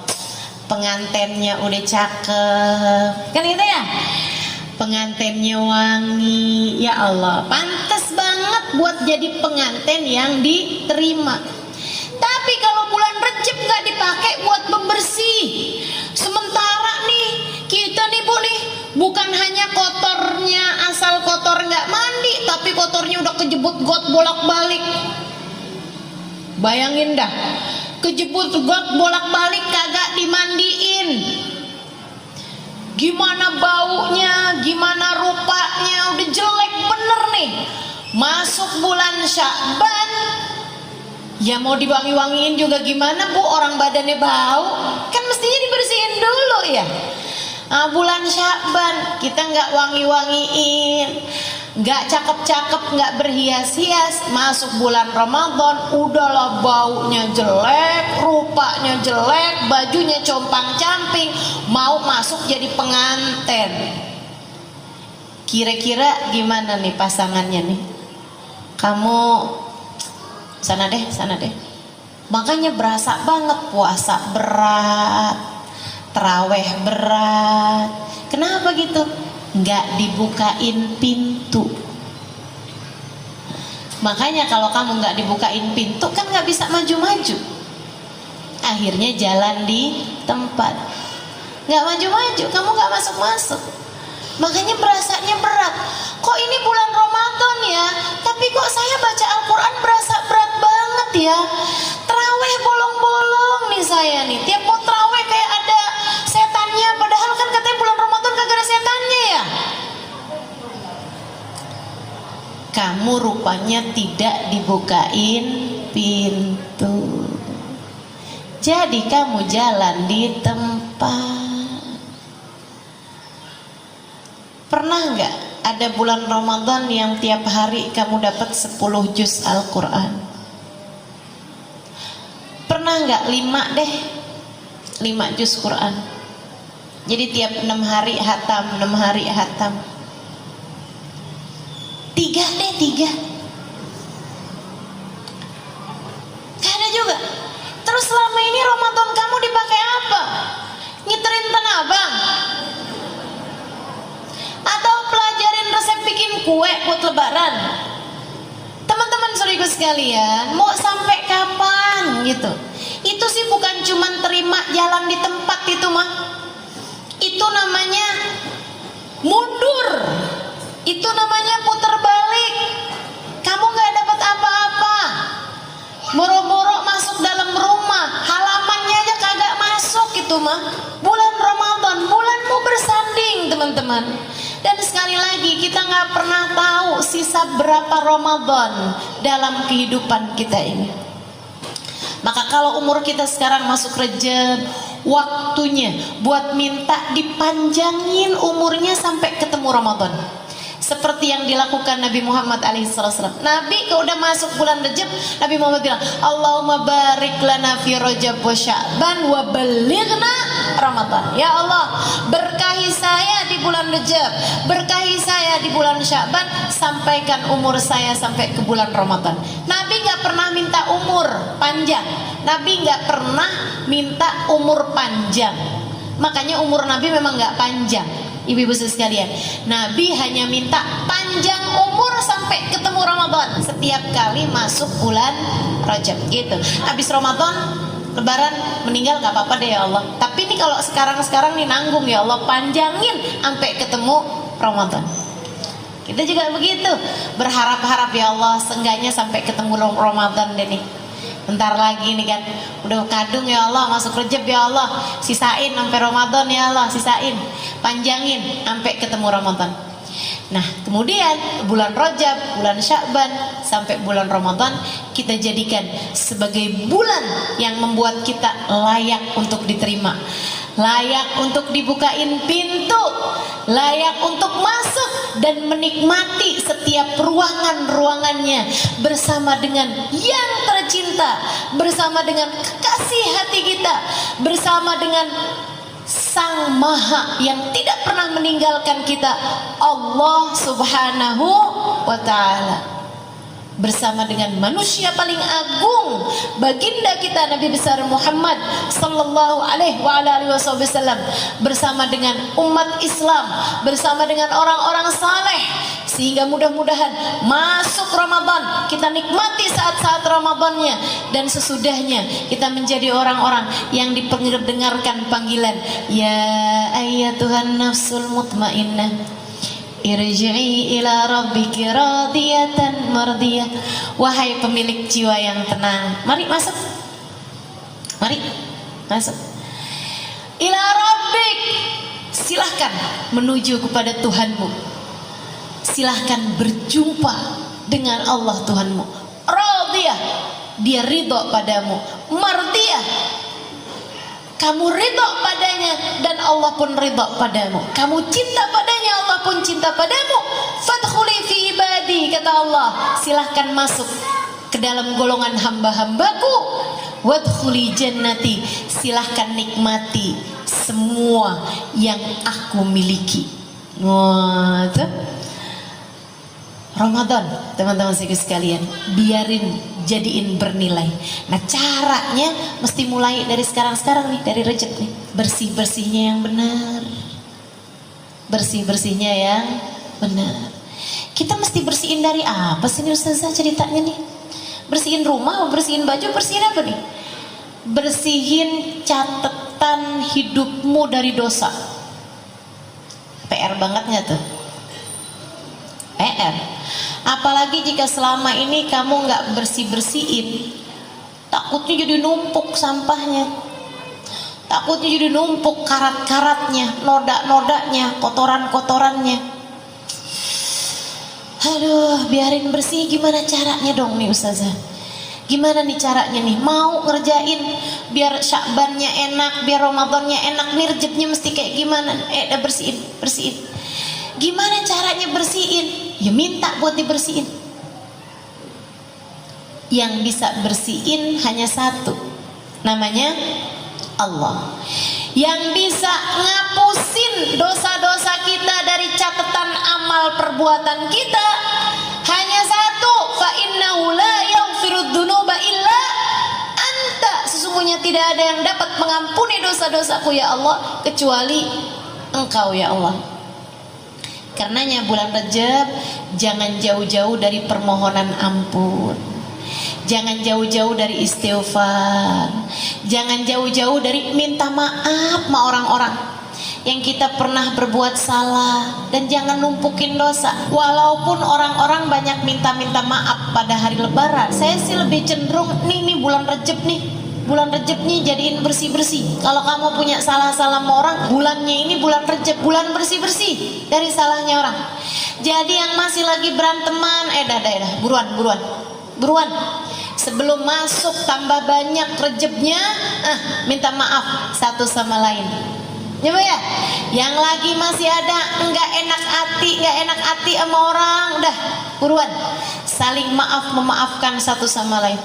pengantennya udah cakep, kan gitu ya? Pengantennya wangi, ya Allah, pantas banget buat jadi pengantin yang diterima. Tapi kalau bulan Rajab nggak dipakai buat bebersih, sementara nih kita nih Bu nih, bukan hanya kotornya asal kotor nggak mandi, tapi kotornya udah kejebut got bolak-balik. Bayangin dah, kejebut got bolak-balik kagak dimandiin. Gimana baunya, gimana rupanya, udah jelek bener nih. Masuk bulan Sya'ban, ya mau diwangi-wangiin juga gimana Bu, orang badannya bau, kan mestinya dibersihin dulu ya. Nah, bulan Sya'ban kita nggak wangi-wangiin, nggak cakep-cakep, nggak berhias-hias. Masuk bulan Ramadan udahlah baunya jelek, rupanya jelek, bajunya compang-camping, mau masuk jadi pengantin. Kira-kira gimana nih pasangannya nih? Kamu sana deh, sana deh. Makanya berasa banget puasa berat, terawih berat. Kenapa gitu? Nggak dibukain pintu. Makanya kalau kamu nggak dibukain pintu kan nggak bisa maju-maju. Akhirnya jalan di tempat, nggak maju-maju, kamu nggak masuk-masuk. Makanya berasanya berat. Kok ini bulan Ramadan ya, tapi kok saya baca Al-Quran berasa berat banget ya. Terawih bolong-bolong nih saya nih. Tiap mau terawih kayak ada setannya. Padahal kan katanya bulan Ramadan kagak ada setannya ya. Kamu rupanya tidak dibukain pintu. Jadi kamu jalan di tempat. Pernah nggak ada bulan Ramadan yang tiap hari kamu dapat 10 juz Al-Quran? Pernah nggak 5 deh, 5 juz Quran? Jadi tiap 6 hari hatam, 6 hari hatam. 3 deh, 3. Gak ada juga. Terus selama ini Ramadan kamu dipakai apa? Ngiterin Tanah Abang? Atau pelajarin resep bikin kue buat lebaran? Teman-teman saudaraku sekalian, mau sampai kapan gitu? Itu sih bukan cuman terima jalan di tempat itu mah. Itu namanya mundur. Itu namanya putar balik. Kamu gak dapat apa-apa. Boro-boro masuk dalam rumah, halamannya aja kagak masuk itu mah. Bulan Ramadan, bulanmu bersanding teman-teman. Dan sekali lagi kita gak pernah tahu sisa berapa Ramadan dalam kehidupan kita ini. Maka kalau umur kita sekarang masuk Rajab, waktunya buat minta dipanjangin umurnya sampai ketemu Ramadan. Seperti yang dilakukan Nabi Muhammad alaihissalam. Nabi kalau udah masuk bulan Rajab, Nabi Muhammad bilang, Allahumma barik lana fi Rajab wa Sya'ban wa balighna Ramadan. Ya Allah, berkahi saya di bulan Rajab, berkahi saya di bulan Sya'ban, sampaikan umur saya sampai ke bulan Ramadan. Nabi gak pernah minta umur panjang. Nabi gak pernah minta umur panjang. Makanya umur Nabi memang gak panjang. Ibu-ibu sekalian, Nabi hanya minta panjang umur sampai ketemu Ramadan setiap kali masuk bulan Rajab gitu. Habis Ramadan, Lebaran, meninggal gak apa-apa deh ya Allah. Tapi ini kalau sekarang nih nanggung ya Allah, panjangin sampai ketemu Ramadan. Kita juga begitu, berharap-harap ya Allah, seenggaknya sampai ketemu Ramadan deh nih. Bentar lagi nih kan, udah kadung ya Allah, masuk Rajab ya Allah, sisain sampai Ramadan ya Allah, sisain, panjangin sampai ketemu Ramadan. Nah kemudian bulan Rajab, bulan Sya'ban sampai bulan Ramadan kita jadikan sebagai bulan yang membuat kita layak untuk diterima, layak untuk dibukain pintu, layak untuk masuk dan menikmati setiap ruangan-ruangannya bersama dengan yang tercinta, bersama dengan kekasih hati kita, bersama dengan Sang Maha yang tidak pernah meninggalkan kita, Allah Subhanahu wa Ta'ala, bersama dengan manusia paling agung, baginda kita Nabi besar Muhammad sallallahu alaihi wasallam, bersama dengan umat Islam, bersama dengan orang-orang saleh, sehingga mudah-mudahan masuk Ramadan kita nikmati saat-saat Ramadannya, dan sesudahnya kita menjadi orang-orang yang diperdengarkan panggilan ya ayyatuhan nafsul mutmainnah irji'i ila rabbiki radiyatan mardiyah. Wahai pemilik jiwa yang tenang, mari masuk, mari masuk. Ila rabbik, silahkan menuju kepada Tuhanmu, silahkan berjumpa dengan Allah Tuhanmu. Radiyah, dia ridho padamu. Mardiyah, kamu ridho padanya dan Allah pun ridho padamu. Kamu cinta padanya, Allah pun cinta padamu. Fadkhuli fi ibadi, kata Allah, silahkan masuk ke dalam golongan hamba-hambaku. Wadkhuli jannati, silahkan nikmati semua yang aku miliki. Wah, Ramadan, teman-teman sekalian, biarin jadiin bernilai. Nah caranya mesti mulai dari sekarang nih, dari Rajab nih. Bersih-bersihnya yang benar, bersih-bersihnya yang benar. Kita mesti bersihin dari apa sih nih Ustazah ceritanya nih? Bersihin rumah, bersihin baju, bersihin apa nih? Bersihin catatan hidupmu dari dosa. PR banget gak tuh? PR. Apalagi jika selama ini kamu nggak bersih-bersihin, takutnya jadi numpuk sampahnya, takutnya jadi numpuk karat-karatnya, noda-nodanya, kotoran-kotorannya. Aduh, biarin bersih. Gimana caranya dong nih Ustazah? Gimana nih caranya nih? Mau ngerjain biar Sya'bannya enak, biar Ramadannya enak, nih Rajabnya mesti kayak gimana? Udah bersihin. Gimana caranya bersihin? Ya minta buat dibersihin. Yang bisa bersihin hanya satu, namanya Allah. Yang bisa ngapusin dosa-dosa kita dari catatan amal perbuatan kita hanya satu, fa innahu la yaghfirud dzunuba illa anta. Sesungguhnya tidak ada yang dapat mengampuni dosa-dosaku ya Allah kecuali Engkau ya Allah. Karenanya bulan Rajab jangan jauh-jauh dari permohonan ampun. Jangan jauh-jauh dari istighfar. Jangan jauh-jauh dari minta maaf sama orang-orang yang kita pernah berbuat salah. Dan jangan numpukin dosa. Walaupun orang-orang banyak minta-minta maaf pada hari lebaran, saya sih lebih cenderung nih bulan Rejab nih, bulan Rejab nih jadiin bersih-bersih. Kalau kamu punya salah-salah sama orang, bulannya ini bulan Rejab, bulan bersih-bersih dari salahnya orang. Jadi yang masih lagi beranteman, dah, buruan. Sebelum masuk tambah banyak Rejabnya, minta maaf satu sama lain. Coba ya, yang lagi masih ada nggak enak hati sama orang, udah buruan saling memaafkan satu sama lain.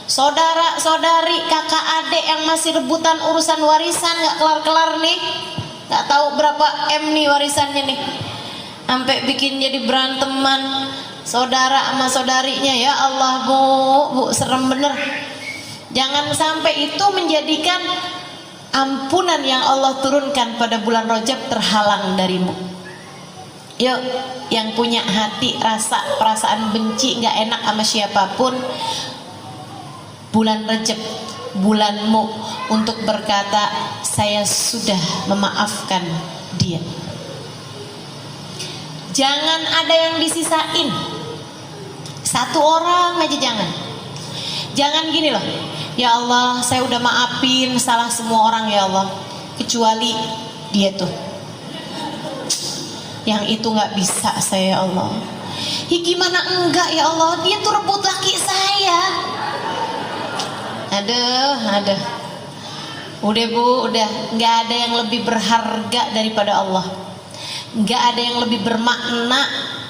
Saudara saudari, kakak adik yang masih rebutan urusan warisan nggak kelar nih, nggak tahu berapa nih warisannya nih, sampai bikin jadi beranteman saudara sama saudarinya. Ya Allah bu, serem bener. Jangan sampai itu menjadikan ampunan yang Allah turunkan pada bulan Rajab terhalang darimu. Yuk, yang punya hati perasaan benci nggak enak sama siapapun, bulan Rajab bulanmu untuk berkata saya sudah memaafkan dia. Jangan ada yang disisain, satu orang aja jangan gini loh, ya Allah saya udah maafin salah semua orang ya Allah, kecuali dia tuh, yang itu nggak bisa saya ya Allah. Gimana enggak ya Allah, dia tuh rebut laki saya. Aduh, udah bu, udah nggak ada yang lebih berharga daripada Allah, nggak ada yang lebih bermakna,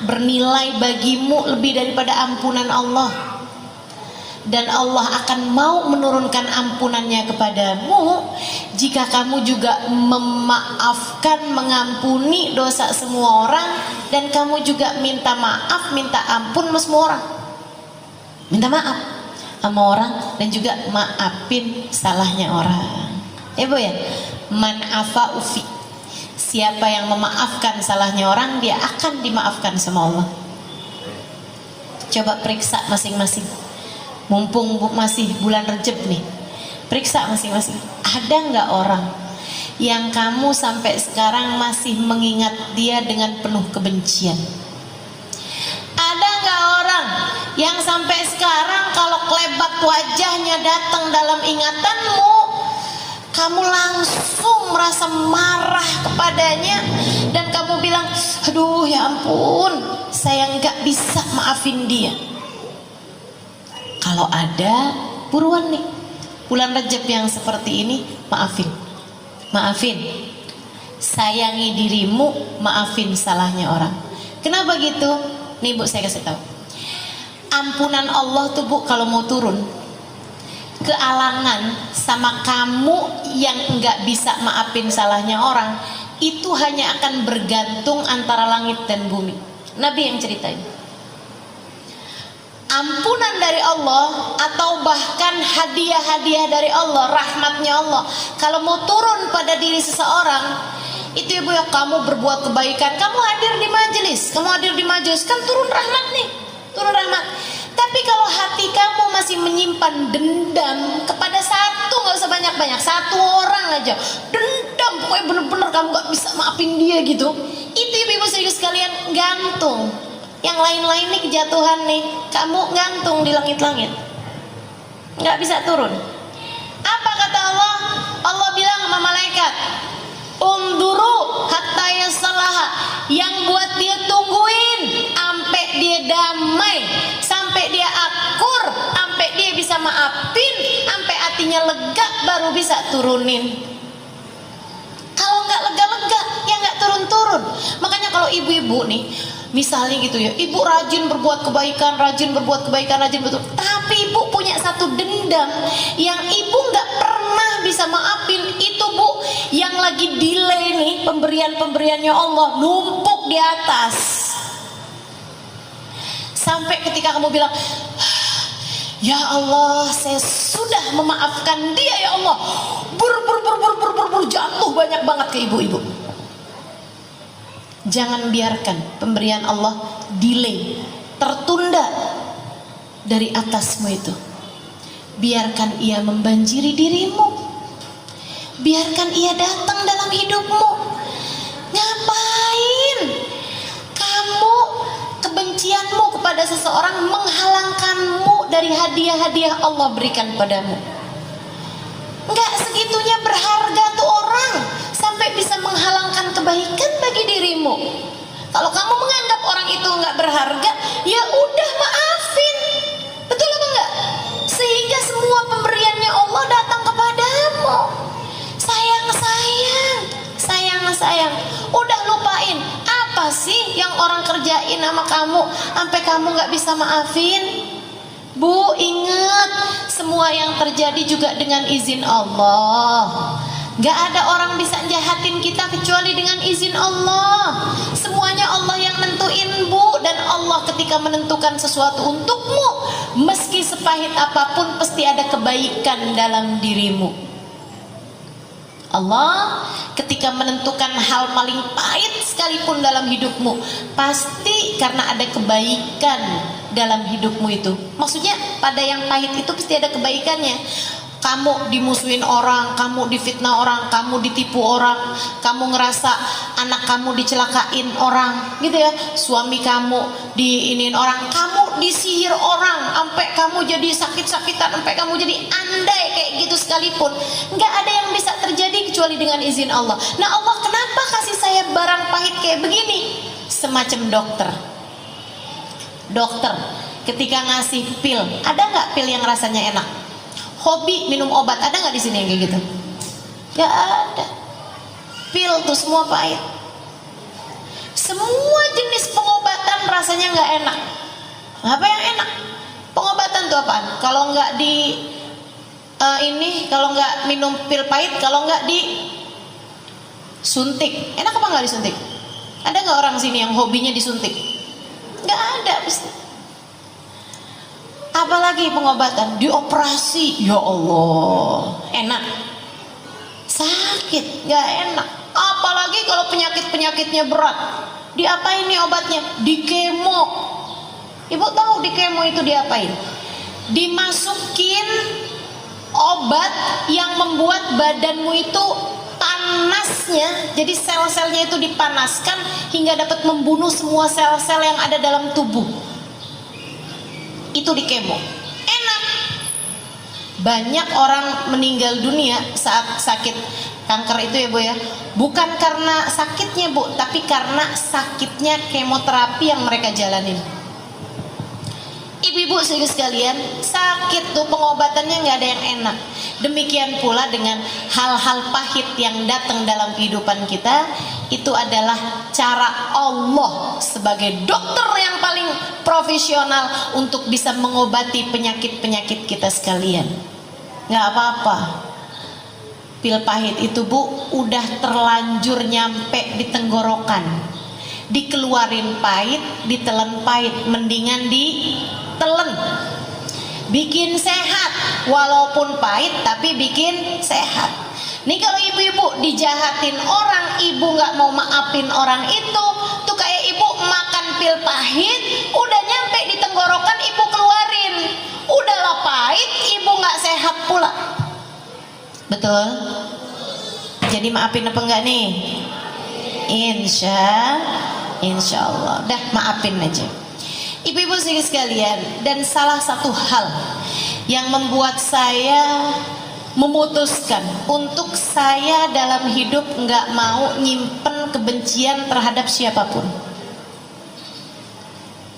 bernilai bagimu lebih daripada ampunan Allah. Dan Allah akan mau menurunkan ampunannya kepadamu jika kamu juga memaafkan, mengampuni dosa semua orang, dan kamu juga minta maaf, minta ampun sama semua orang. Minta maaf sama orang dan juga maafin salahnya orang. Bu ya, man afa ufi, siapa yang memaafkan salahnya orang, dia akan dimaafkan sama Allah. Coba periksa masing-masing, mumpung masih bulan Rejab nih, periksa masing-masing. Ada nggak orang yang kamu sampai sekarang masih mengingat dia dengan penuh kebencian? Ada nggak orang yang sampai sekarang kalau kelebat wajahnya datang dalam ingatanmu, kamu langsung merasa marah kepadanya dan kamu bilang, aduh ya ampun, saya nggak bisa maafin dia? Kalau ada, buruan nih, bulan Rejab yang seperti ini, maafin, sayangi dirimu, maafin salahnya orang. Kenapa gitu? Nih bu, saya kasih tahu, ampunan Allah tuh bu kalau mau turun kealangan sama kamu yang nggak bisa maafin salahnya orang, itu hanya akan bergantung antara langit dan bumi. Nabi yang ceritain, ampunan dari Allah atau bahkan hadiah-hadiah dari Allah, rahmatnya Allah kalau mau turun pada diri seseorang, itu ibu ya, kamu berbuat kebaikan, kamu hadir di majelis, kan turun rahmat nih, turun rahmat. Tapi kalau hati kamu masih menyimpan dendam kepada satu, nggak usah banyak-banyak, satu orang aja, dendam, pokoknya bener-bener kamu nggak bisa maafin dia gitu, itu ibu serius sekalian, gantung. Yang lain-lain nih kejatuhan nih, kamu gantung di langit-langit, nggak bisa turun. Apa kata Allah? Allah bilang sama malaikat, unduru hatta yasallaha, yang buat dia tungguin sampai dia damai, sampai dia akur, sampai dia bisa maafin, sampai hatinya lega, baru bisa turunin. Kalau nggak lega-lega, ya nggak turun-turun. Makanya kalau ibu-ibu nih, misalnya gitu ya, ibu rajin berbuat kebaikan, betul, tapi ibu punya satu dendam yang ibu nggak pernah bisa maafin, itu bu, yang lagi delay nih pemberiannya Allah, numpuk di atas. Sampai ketika kamu bilang, ya Allah, saya sudah memaafkan dia ya Allah, jatuh banyak banget ke ibu-ibu. Jangan biarkan pemberian Allah delay, tertunda dari atasmu itu. biarkan ia membanjiri dirimu, biarkan ia datang dalam hidupmu. Ngapain kamu kebencianmu kepada seseorang menghalangkanmu dari hadiah-hadiah Allah berikan padamu? Enggak segitunya berharga tuh orang sampai bisa menghalangkan kebaikan bagi dirimu. Kalau kamu menganggap orang itu enggak berharga, ya udah maafin. Betul apa enggak? Sehingga semua pemberiannya Allah datang kepadamu. Sayang, udah lupain. Apa sih yang orang kerjain sama kamu sampai kamu nggak bisa maafin? Bu, ingat, semua yang terjadi juga dengan izin Allah. Gak ada orang bisa jahatin kita kecuali dengan izin Allah. Semuanya Allah yang nentuin, Bu. Dan Allah ketika menentukan sesuatu untukmu, meski sepahit apapun, pasti ada kebaikan dalam dirimu. Allah ketika menentukan hal paling pahit sekalipun dalam hidupmu, pasti karena ada kebaikan dalam hidupmu itu. Maksudnya pada yang pahit itu pasti ada kebaikannya. Kamu dimusuhin orang, kamu difitnah orang, kamu ditipu orang, kamu ngerasa anak kamu dicelakain orang, gitu ya. Suami kamu diinin orang, kamu disihir orang, sampai kamu jadi sakit-sakitan, sampai kamu jadi andai kayak gitu sekalipun, nggak ada yang bisa terjadi kecuali dengan izin Allah. Nah, Allah kenapa kasih saya barang pahit kayak begini? Semacam dokter ketika ngasih pil, ada nggak pil yang rasanya enak? Hobi minum obat, ada nggak di sini yang kayak gitu? Gak ada. Pil tuh semua pahit. Semua jenis pengobatan rasanya nggak enak. Apa yang enak? Pengobatan tuh apaan? Kalau nggak di kalau nggak minum pil pahit, kalau nggak di suntik, enak apa nggak disuntik? Ada nggak orang sini yang hobinya disuntik? Nggak ada pasti. Apalagi pengobatan, dioperasi, ya Allah, enak. Sakit, gak enak. Apalagi kalau penyakitnya berat, diapain nih obatnya? Di kemo. Ibu tahu di kemo itu diapain? Dimasukin obat yang membuat badanmu itu panasnya, jadi sel-selnya itu dipanaskan hingga dapat membunuh semua sel-sel yang ada dalam tubuh. Itu di kemo. Enak. Banyak orang meninggal dunia saat sakit kanker itu ya Bu ya. Bukan karena sakitnya Bu, tapi karena sakitnya kemoterapi yang mereka jalanin. Ibu-ibu sekalian, sakit tuh pengobatannya nggak ada yang enak. Demikian pula dengan hal-hal pahit yang datang dalam kehidupan kita, itu adalah cara Allah sebagai dokter yang paling profesional untuk bisa mengobati penyakit-penyakit kita sekalian. Nggak apa-apa. Pil pahit itu Bu, udah terlanjur nyampe di tenggorokan. Dikeluarin pahit, ditelan pahit, mendingan ditelen. Bikin sehat, walaupun pahit tapi bikin sehat. Nih kalau ibu-ibu dijahatin orang, ibu nggak mau maafin orang itu, tuh kayak ibu makan pil pahit, udah nyampe di tenggorokan, ibu keluarin, udahlah pahit, ibu nggak sehat pula. Betul? Jadi maafin apa enggak nih? Insya Allah, dah maafin aja. Ibu-ibu sekalian, dan salah satu hal yang membuat saya memutuskan untuk saya dalam hidup nggak mau nyimpen kebencian terhadap siapapun.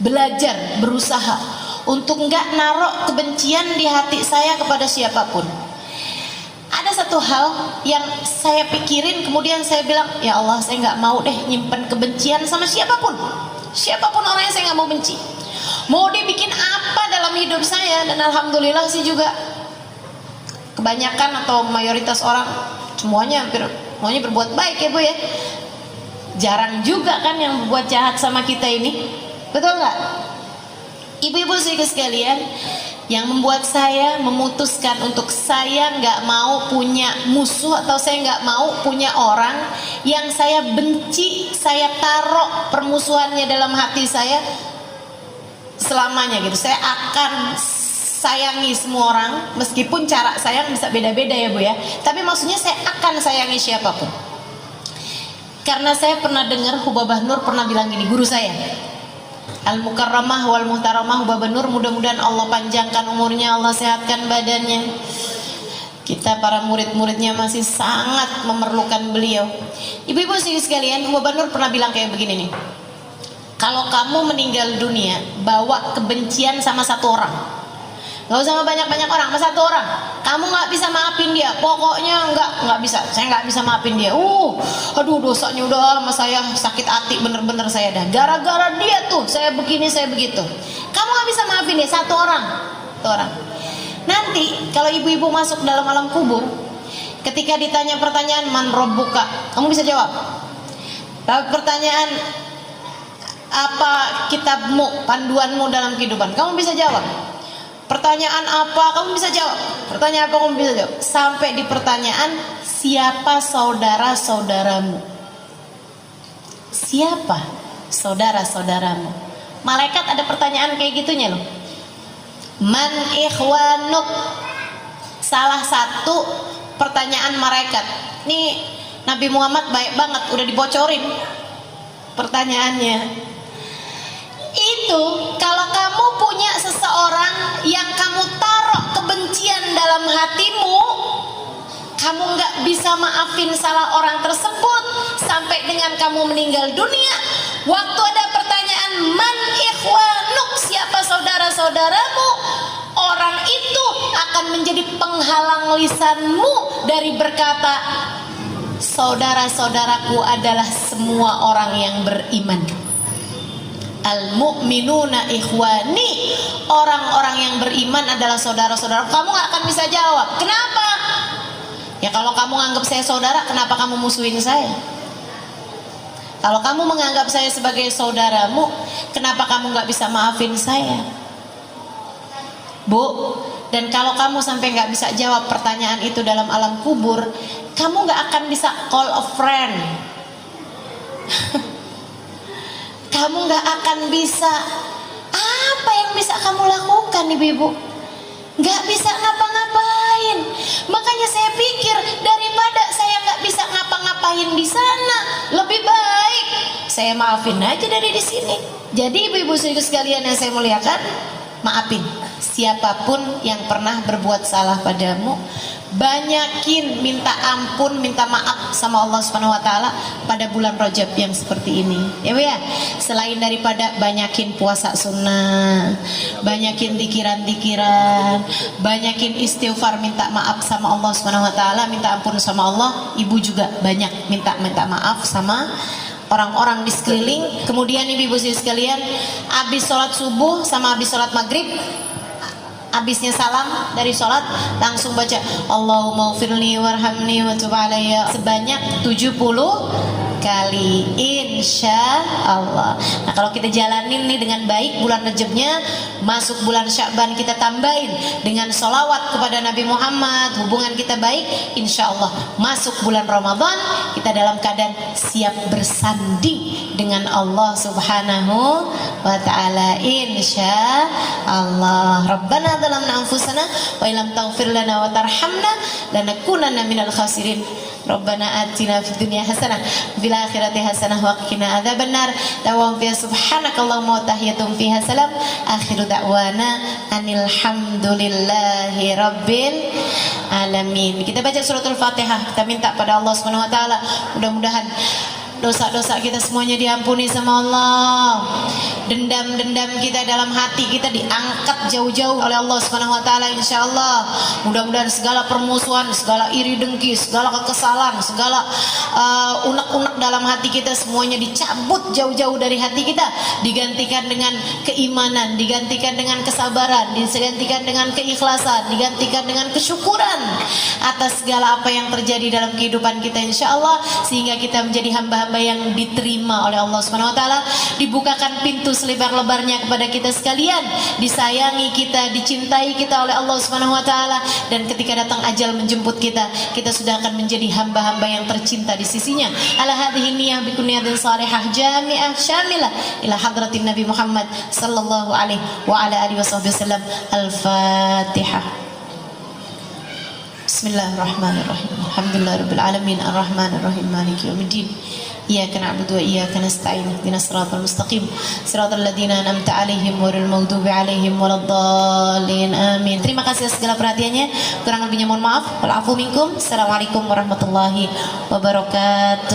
Belajar, berusaha untuk nggak naruh kebencian di hati saya kepada siapapun. Ada satu hal yang saya pikirin, kemudian saya bilang, ya Allah, saya nggak mau deh nyimpen kebencian sama siapapun. Siapapun orangnya saya nggak mau benci. Mau dia bikin apa dalam hidup saya, dan alhamdulillah sih juga kebanyakan atau mayoritas orang semuanya berbuat baik ya Bu ya. Jarang juga kan yang berbuat jahat sama kita ini, betul nggak? Ibu-ibu sekalian, yang membuat saya memutuskan untuk saya nggak mau punya musuh, atau saya nggak mau punya orang yang saya benci, saya taruh permusuhannya dalam hati saya selamanya gitu. Saya akan sayangi semua orang, meskipun cara sayang bisa beda-beda ya Bu ya. Tapi maksudnya saya akan sayangi siapapun. Karena saya pernah dengar Hubabah Nur pernah bilang gini, guru saya, Al-Mukarramah wal Muhtaramah Hubabah Nur, mudah-mudahan Allah panjangkan umurnya, Allah sehatkan badannya. Kita para murid-muridnya masih sangat memerlukan beliau. Ibu-ibu sekalian, Hubabah Nur pernah bilang kayak begini nih, kalau kamu meninggal dunia bawa kebencian sama satu orang, gak usah sama banyak-banyak orang, sama satu orang, kamu gak bisa maafin dia, pokoknya nggak bisa, saya nggak bisa maafin dia. Aduh dosanya udah sama saya, sakit hati bener-bener saya dah, gara-gara dia tuh saya begini saya begitu. Kamu gak bisa maafin dia, satu orang. Nanti kalau ibu-ibu masuk dalam alam kubur, ketika ditanya pertanyaan man rabbuka, kamu bisa jawab. Pertanyaan apa kitabmu, panduanmu dalam kehidupan, kamu bisa jawab. Pertanyaan apa, kamu bisa jawab. Pertanyaan apa, kamu bisa jawab. Sampai di pertanyaan, siapa saudara-saudaramu? Siapa saudara-saudaramu? Malaikat ada pertanyaan kayak gitunya loh. Man ikhwanuk. Salah satu pertanyaan malaikat. Nih Nabi Muhammad baik banget, udah dibocorin pertanyaannya. Itu kalau kamu punya seseorang yang kamu taruh kebencian dalam hatimu, kamu nggak bisa maafin salah orang tersebut sampai dengan kamu meninggal dunia. Waktu ada pertanyaan man ikhwanuk, siapa saudara-saudaramu, orang itu akan menjadi penghalang lisanmu dari berkata saudara-saudaraku adalah semua orang yang beriman. Al-mu'minuna ikhwani, orang-orang yang beriman adalah saudara-saudara. Kamu gak akan bisa jawab. Kenapa? Ya kalau kamu anggap saya saudara, kenapa kamu musuhin saya? Kalau kamu menganggap saya sebagai saudaramu, kenapa kamu gak bisa maafin saya? Bu, dan kalau kamu sampai gak bisa jawab pertanyaan itu dalam alam kubur, kamu gak akan bisa call a friend. Kamu gak akan bisa, apa yang bisa kamu lakukan ibu-ibu? Gak bisa ngapa-ngapain. Makanya saya pikir daripada saya gak bisa ngapa-ngapain di sana, lebih baik saya maafin aja dari di sini. Jadi ibu-ibu sekalian yang saya muliakan, maafin siapapun yang pernah berbuat salah padamu. Banyakin minta ampun, minta maaf sama Allah Subhanahu wa taala pada bulan Rajab yang seperti ini. Ya Bu ya. Selain daripada banyakin puasa sunnah, banyakin zikiran-zikiran, banyakin istighfar, minta maaf sama Allah Subhanahu wa taala, minta ampun sama Allah, ibu juga banyak minta maaf sama orang-orang di sekeliling. Kemudian ibu-ibu sekalian, habis sholat subuh sama habis sholat maghrib, habisnya salam dari sholat, langsung baca Allahumma ufirli warhamni wa tub alayya sebanyak 70 kali, insya Allah. Nah kalau kita jalanin nih dengan baik bulan Rajabnya, masuk bulan Sya'ban kita tambahin dengan sholawat kepada Nabi Muhammad, hubungan kita baik, insya Allah masuk bulan Ramadan kita dalam keadaan siap bersanding dengan Allah Subhanahu wa ta'ala, insya Allah. Rabbana zalamna anfusana wa illam taghfir lana wa tarhamna lanakunanna minal khasirin. Rabbana atina fid dunya hasanah fil akhirati hasanah wa qina adzabannar. Dawam fiha subhanakallahumma wa tahiyatum fiha salam. Akhiru da'wana anil hamdulillahi rabbil alamin. Kita baca suratul Fatihah, kita minta pada Allah Subhanahu wa taala mudah-mudahan dosa-dosa kita semuanya diampuni sama Allah. Dendam-dendam kita dalam hati kita diangkat jauh-jauh oleh Allah Subhanahu wa taala, insyaallah. Mudah-mudahan segala permusuhan, segala iri dengki, segala kekesalan, segala unek-unek dalam hati kita semuanya dicabut jauh-jauh dari hati kita, digantikan dengan keimanan, digantikan dengan kesabaran, digantikan dengan keikhlasan, digantikan dengan kesyukuran atas segala apa yang terjadi dalam kehidupan kita, insyaallah, sehingga kita menjadi hamba hamba-hamba yang diterima oleh Allah Subhanahu wa taala, dibukakan pintu selebar-lebarnya kepada kita sekalian, disayangi kita, dicintai kita oleh Allah Subhanahu wa taala, dan ketika datang ajal menjemput kita, kita sudah akan menjadi hamba-hamba yang tercinta di sisinya. Ala hadhihi niyyah bi kunniyatin salihah jami'ah syamilah ila hadratin Nabi Muhammad sallallahu alaihi wa ala alihi wasallam. Al-Fatihah. Bismillahirrahmanirrahim. Alhamdulillahirabbil alamin arrahmanir rahim maliki yaumiddin. Iyyaka na'budu wa iyyaka nasta'in. Ihdinas siratal mustaqim. Siratal ladzina an'amta 'alaihim ghairil maghdubi 'alaihim waladdallin. Amin. Terima kasih segala perhatiannya. Kurang lebihnya mohon maaf. Wal afu minkum. Assalamualaikum warahmatullahi wabarakatuh.